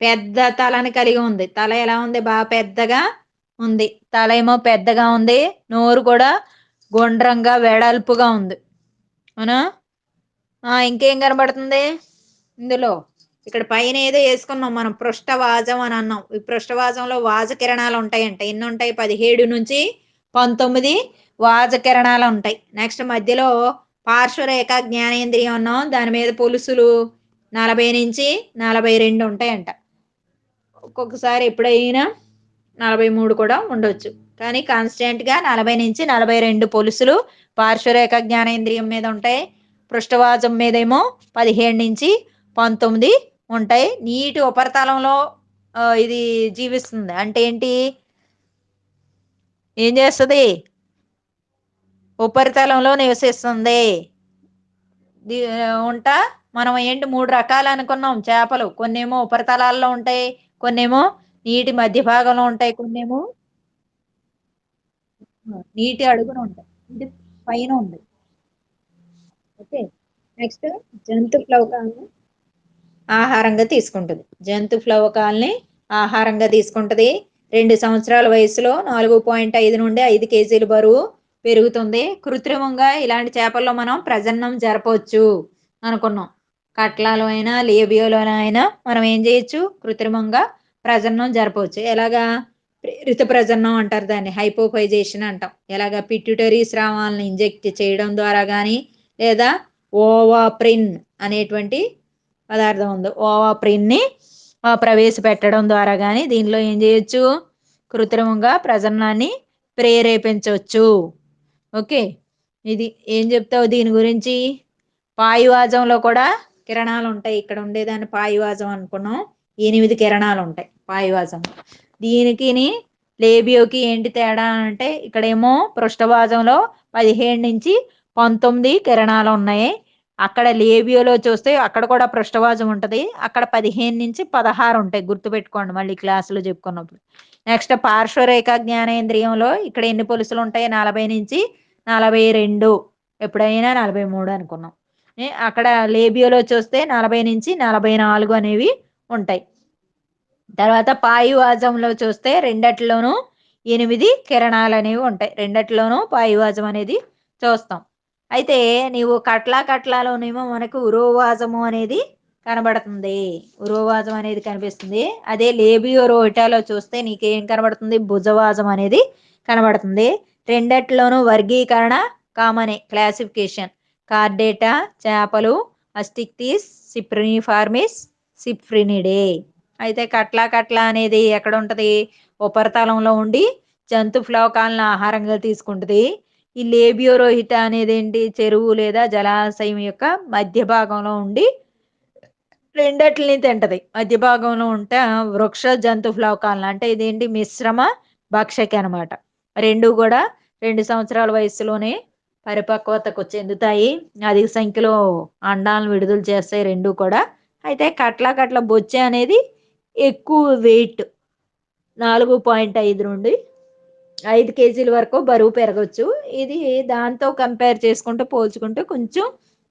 పెద్ద తలని కలిగి ఉంది. తల ఎలా ఉంది? బాగా పెద్దగా ఉంది. తల ఏమో పెద్దగా ఉంది, నోరు కూడా గుండ్రంగా వెడల్పుగా ఉంది, అవునా? ఇంకేం కనబడుతుంది ఇందులో? ఇక్కడ పైన ఏదో వేసుకున్నాం మనం, పృష్ఠవాజం అని అన్నాం. ఈ పృష్ఠవాజంలో వాజ కిరణాలు ఉంటాయంట. ఎన్ని ఉంటాయి? 17 నుంచి 19 వాజ కిరణాలు ఉంటాయి. నెక్స్ట్ మధ్యలో పార్శ్వరేఖ జ్ఞానేంద్రియం అన్నాం, దాని మీద పొలుసులు 40 నుంచి 42 ఉంటాయంట. ఒక్కొక్కసారి ఎప్పుడైనా 43 కూడా ఉండొచ్చు, కానీ కాన్స్టెంట్గా 40 నుంచి 42 పొలుసులు పార్శ్వరేఖ జ్ఞానేంద్రియం మీద ఉంటాయి. పృష్ఠవాజం మీదేమో 17 నుంచి 19 ఉంటాయి. నీటి ఉపరితలంలో ఇది జీవిస్తుంది. అంటే ఏంటి? ఏం చేస్తుంది? ఉపరితలంలో నివసిస్తుంది. ఉంటా మనం ఏంటి 3 రకాలు అనుకున్నాం చేపలు. కొన్నేమో ఉపరితలాల్లో ఉంటాయి, కొన్నేమో నీటి మధ్య భాగంలో ఉంటాయి, కొన్నేమో నీటి అడుగున ఉంటాయి, ఇది పైన ఉంది. ఓకే, నెక్స్ట్ జంతు ప్లవకాలను ఆహారంగా తీసుకుంటుంది. జంతు ప్లవకాలని ఆహారంగా తీసుకుంటుంది. 2 సంవత్సరాల వయసులో 4.5 నుండి 5 కేజీల బరువు పెరుగుతుంది. కృత్రిమంగా ఇలాంటి చేపల్లో మనం ప్రజననం జరపవచ్చు అనుకున్నాం. కట్లలో అయినా లేబియోలో అయినా మనం ఏం చేయొచ్చు? కృత్రిమంగా ప్రజననం జరపవచ్చు. ఎలాగా? ప్రేరిత ప్రజననం అంటారు దాన్ని, హైపోఫైజేషన్ అంటాం. ఎలాగా? పిట్యూటరీ స్రావాలను ఇంజెక్ట్ చేయడం ద్వారా కానీ, లేదా ఓవాప్రిన్ అనేటువంటి పదార్థం ఉంది, ఓవాప్రిన్ని ప్రవేశపెట్టడం ద్వారా కానీ దీనిలో ఏం చేయొచ్చు? కృత్రిమంగా ప్రజననాన్ని ప్రేరేపించవచ్చు. ఓకే, ఇది ఏం చెప్తావు దీని గురించి? పాయువాజంలో కూడా కిరణాలు ఉంటాయి. ఇక్కడ ఉండేదాన్ని పాయువాజం అనుకున్నాం. 8 కిరణాలు ఉంటాయి పాయువాజం. దీనికి లేబియోకి ఏంటి తేడా అంటే, ఇక్కడేమో పృష్ఠవాజంలో 17 నుంచి 19 కిరణాలు ఉన్నాయి. అక్కడ లేబియోలో చూస్తే అక్కడ కూడా పృష్ఠవాజం ఉంటుంది, అక్కడ 15 నుంచి 16 ఉంటాయి. గుర్తుపెట్టుకోండి, మళ్ళీ క్లాసులో చెప్పుకున్నప్పుడు. నెక్స్ట్ పార్శ్వరేఖ జ్ఞానేంద్రియంలో ఇక్కడ ఎన్ని పొలుసులు ఉంటాయి? 40 నుంచి 42, ఎప్పుడైనా 43 అనుకున్నాం. అక్కడ లేబియోలో చూస్తే 40 నుంచి 44 అనేవి ఉంటాయి. తర్వాత పాయువాజంలో చూస్తే రెండట్లోనూ 8 కిరణాలు అనేవి ఉంటాయి. రెండట్లోనూ పాయువాజం అనేది చూస్తాం. అయితే నీవు కట్లాలోనేమో మనకు ఉరోవాజము అనేది కనబడుతుంది. ఉరోవాజం అనేది కనిపిస్తుంది. అదే లేబియో రోహిటాలో చూస్తే నీకేం కనబడుతుంది? భుజవాజం అనేది కనబడుతుంది. రెండట్లోనూ వర్గీకరణ కామనే, క్లాసిఫికేషన్. కార్డేటా చేపలు, అస్టిక్టీస్, సిప్రినిఫార్మిస్, సిప్రినిడే. అయితే కట్లా అనేది ఎక్కడ ఉంటుంది? ఉపరితలంలో ఉండి జంతు ఫ్లోకాలను ఆహారంగా తీసుకుంటుంది. ఈ లేబియోరోహిత అనేది ఏంటి? చెరువు లేదా జలాశయం యొక్క మధ్య భాగంలో ఉండి రెండట్లని తింటది. మధ్య భాగంలో ఉంటే వృక్ష జంతు ఫ్లోకాలను, అంటే ఇదేంటి? మిశ్రమ భక్షకి అనమాట. రెండు కూడా 2 సంవత్సరాల వయసులోనే పరిపక్వతకు చెందుతాయి. అధిక సంఖ్యలో అండాలను విడుదల చేస్తాయి రెండు కూడా. అయితే కట్ల బొచ్చే అనేది ఎక్కువ వెయిట్, 4.5 నుండి 5 కేజీల వరకు బరువు పెరగచ్చు. ఇది దాంతో కంపేర్ చేసుకుంటూ పోల్చుకుంటే కొంచెం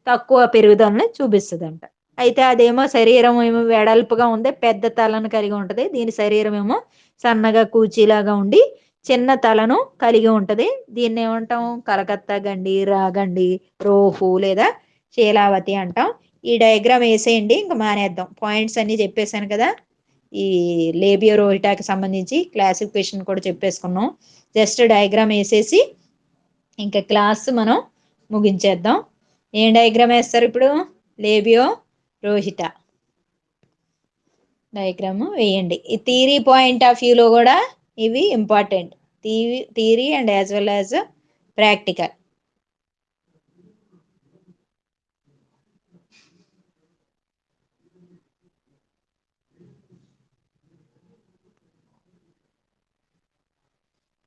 తక్కువ పెరుగుదలని చూపిస్తుందంట. అయితే అదేమో శరీరం ఏమో వెడల్పుగా ఉంది, పెద్ద తలను కలిగి ఉంటుంది. దీని శరీరం ఏమో సన్నగా కూచీలాగా ఉండి చిన్న తలను కలిగి ఉంటుంది. దీన్ని ఏమంటాం? కలకత్తా గండి, రాగండి, రోహు లేదా శీలావతి అంటాం. ఈ డయాగ్రామ్ వేసేయండి, ఇంకా మానేద్దాం. పాయింట్స్ అన్నీ చెప్పేశాను కదా. ఈ లేబియో రోహిటాకి సంబంధించి క్లాసిఫికేషన్ కూడా చెప్పేసుకున్నాం. జస్ట్ డయాగ్రామ్ వేసేసి ఇంకా క్లాస్ మనం ముగించేద్దాం. ఏం డయాగ్రామ్ వేస్తారు ఇప్పుడు? లేబియో రోహిత డయాగ్రామ్ వేయండి. ఈ థియరీ పాయింట్ ఆఫ్ వ్యూలో కూడా ఇవి important. Theory and as well as practical.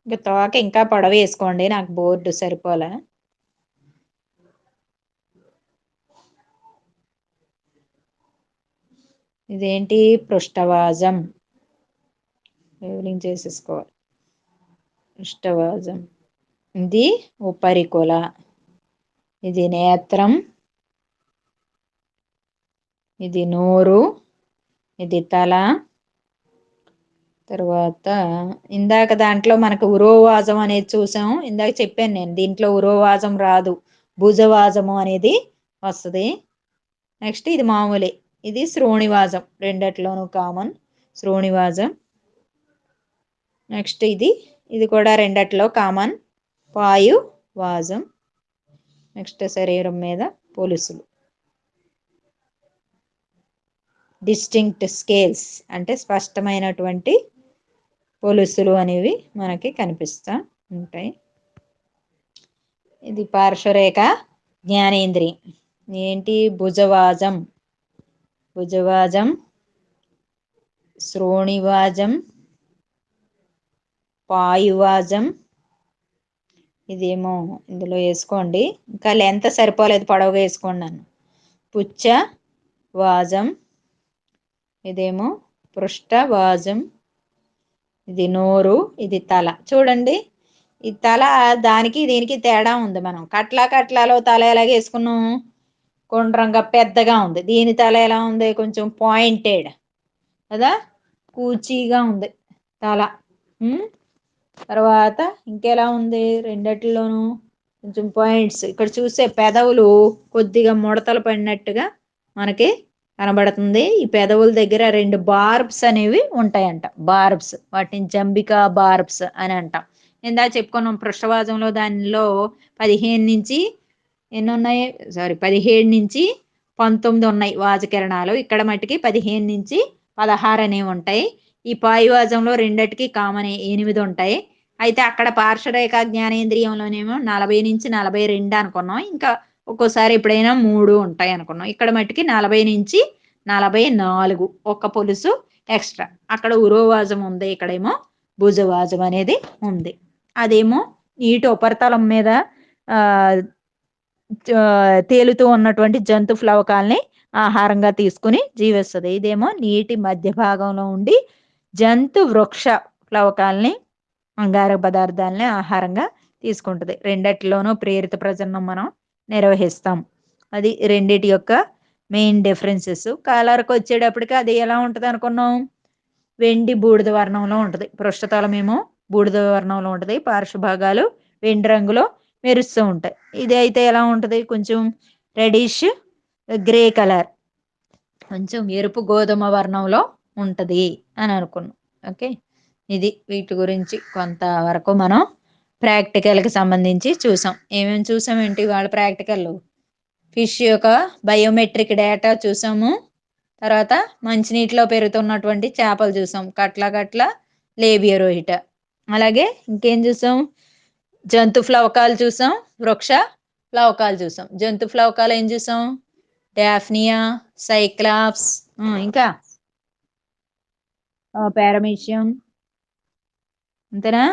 ఇంకా తోక ఇంకా పొడవ వేసుకోండి, నాకు బోర్డు సరిపోలే. ఇదేంటి? పృష్ఠవాజం. లేబులింగ్ చేసేసుకోవాలి. పృష్ఠవాజం. ఇది ఉపరికుల. ఇది నేత్రం. ఇది నోరు. ఇది తల. తర్వాత ఇందాక దాంట్లో మనకు ఉరోవాజం అనేది చూసాం. ఇందాక చెప్పాను నేను, దీంట్లో ఉరోవాజం రాదు, భుజవాజము అనేది వస్తుంది. నెక్స్ట్ ఇది మామూలే, ఇది శ్రోణివాజం, రెండిట్లోనూ కామన్ శ్రోణివాజం. నెక్స్ట్ ఇది కూడా రెండిట్లో కామన్ పాయువాజం. నెక్స్ట్ శరీరం మీద పొలుసులు, డిస్టింక్ట్ స్కేల్స్ అంటే స్పష్టమైనటువంటి పొలుసులు అనేవి మనకి కనిపిస్తూ ఉంటాయి. ఇది పార్శ్వరేఖ జ్ఞానేంద్రియం. ఏంటి? భుజవాజం, భుజవాజం, శ్రోణివాజం, పాయువాజం. ఇదేమో ఇందులో వేసుకోండి, ఇంకా లెంత్ సరిపోలేదు, పొడవుగా వేసుకోండి నన్ను. పుచ్చ వాజం. ఇదేమో పృష్ఠవాజం. ఇది నోరు. ఇది తల. చూడండి, ఈ తల దానికి దీనికి తేడా ఉంది. మనం కట్లాలో తల ఎలాగ వేసుకున్నాం? గుండ్రంగా పెద్దగా ఉంది. దీని తల ఎలా ఉంది? కొంచెం పాయింటెడ్ కదా, కూచీగా ఉంది తల. తర్వాత ఇంకెలా ఉంది? రెండిట్లోనూ కొంచెం పాయింట్స్. ఇక్కడ చూసే పెదవులు కొద్దిగా ముడతలు పడినట్టుగా మనకి కనబడుతుంది. ఈ పెదవుల దగ్గర 2 బార్బ్స్ అనేవి ఉంటాయంట. బార్బ్స్, వాటిని జంబికా బార్బ్స్ అని అంటాం. ఇందా చెప్పుకున్నాం పృష్ఠవాజంలో దానిలో 15 నుంచి ఎన్ని ఉన్నాయి? 17 నుంచి 19 ఉన్నాయి వాజకిరణాలు. ఇక్కడ మట్టికి 15 నుంచి 16 అనేవి ఉంటాయి. ఈ పాయువాజంలో రెండిటికి కామన్ 8 ఉంటాయి. అయితే అక్కడ పార్శ్వరేఖ జ్ఞానేంద్రియంలోనేమో 40 నుంచి 42 అనుకున్నాం. ఇంకా ఒక్కోసారి ఎప్పుడైనా 3 ఉంటాయి అనుకున్నాం. ఇక్కడ మట్టికి 40 నుంచి 44 ఒక్క పొలుసు ఎక్స్ట్రా. అక్కడ ఉరోవాజం ఉంది, ఇక్కడేమో భుజవాజం అనేది ఉంది. అదేమో నీటి ఉపరితలం మీద తేలుతూ ఉన్నటువంటి జంతు ఫ్లవకాల్ని ఆహారంగా తీసుకుని జీవిస్తుంది. ఇదేమో నీటి మధ్య భాగంలో ఉండి జంతు వృక్ష ఫ్లవకాల్ని, అంగార పదార్థాలని ఆహారంగా తీసుకుంటుంది. రెండిట్లోనూ ప్రేరిత ప్రజననం మనం నిర్వహిస్తాం. అది రెండిటి యొక్క మెయిన్ డిఫరెన్సెస్. కలర్కి వచ్చేటప్పటికి అది ఎలా ఉంటుంది అనుకున్నాం? వెండి బూడిద వర్ణంలో ఉంటుంది. పృష్ఠతలం ఏమో బూడిద వర్ణంలో ఉంటుంది, పార్శ్వభాగాలు వెండి రంగులో మెరుస్తూ ఉంటాయి. ఇది అయితే ఎలా ఉంటుంది? కొంచెం రెడిష్ గ్రే కలర్, కొంచెం ఎరుపు గోధుమ వర్ణంలో ఉంటుంది అని అనుకున్నాం. ఓకే, ఇది వీటి గురించి కొంతవరకు మనం ప్రాక్టికల్కి సంబంధించి చూసాం. ఏమేమి చూసామేంటి వాళ్ళ ప్రాక్టికల్లో? ఫిష్ యొక్క బయోమెట్రిక్ డేటా చూసాము. తర్వాత మంచినీటిలో పెరుగుతున్నటువంటి చేపలు చూసాం, కట్ల లేబియరోహిట. అలాగే ఇంకేం చూసాం? జంతు ఫ్లవకాలు చూసాం, వృక్ష ఫ్లవకాలు చూసాం. జంతు ఫ్లవకాలు ఏం చూసాం? డాఫ్నియా, సైక్లాప్స్, ఇంకా పారామీషియం, అంతేనా?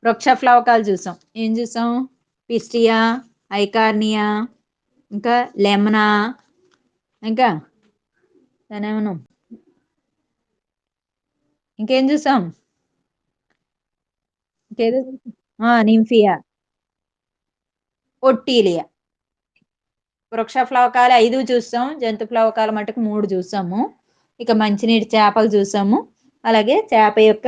వృక్ష ఫ్లవకాలు చూసాం, ఏం చూసాం? పిస్టియా, ఐకార్నియా, ఇంకా లెమనా, ఇంకా దానేమన్నా ఇంకేం చూసాం? ఇంకేదో నింఫియా, ఒట్టీలియా. వృక్ష ఫ్లవకాలు 5 చూసాం, జంతు ఫ్లవకాలు మటుకు 3 చూసాము. ఇక మంచినీటి చేపలు చూసాము. అలాగే చేప యొక్క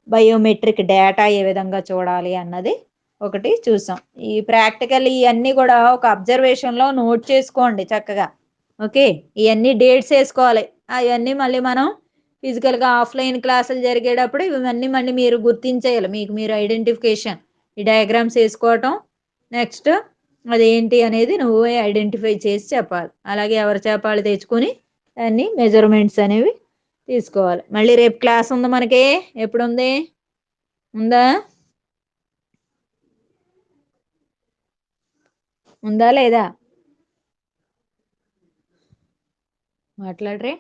బయోమెట్రిక్ డేటా ఏ విధంగా చూడాలి అన్నది ఒకటి చూసాం. ఈ ప్రాక్టికల్ ఇవన్నీ కూడా ఒక అబ్జర్వేషన్లో నోట్ చేసుకోండి చక్కగా. ఓకే, ఇవన్నీ డేట్స్ వేసుకోవాలి. అవన్నీ మళ్ళీ మనం ఫిజికల్గా ఆఫ్లైన్ క్లాసులు జరిగేటప్పుడు ఇవన్నీ మళ్ళీ మీరు గుర్తించేయాలి. మీకు మీరు ఐడెంటిఫికేషన్, ఈ డయాగ్రామ్స్ వేసుకోవటం, నెక్స్ట్ అదేంటి అనేది నువ్వే ఐడెంటిఫై చేసి చెప్పాలి. అలాగే ఎవరు చేపాలు తెచ్చుకొని అన్ని మెజర్మెంట్స్ అనేవి తీసుకోవాలి. మళ్ళీ రేపు క్లాస్ ఉంది మనకి. ఎప్పుడు ఉంది? ఉందా లేదా? మాట్లాడరే?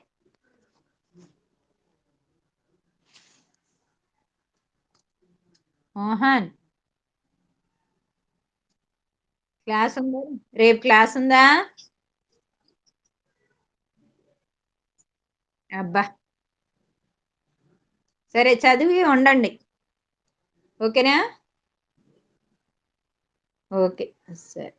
మోహన్, క్లాస్ ఉందా రేపు? క్లాస్ ఉందా? అబ్బా! సరే చదివి ఉండండి. ఓకేనా? ఓకే. సరే.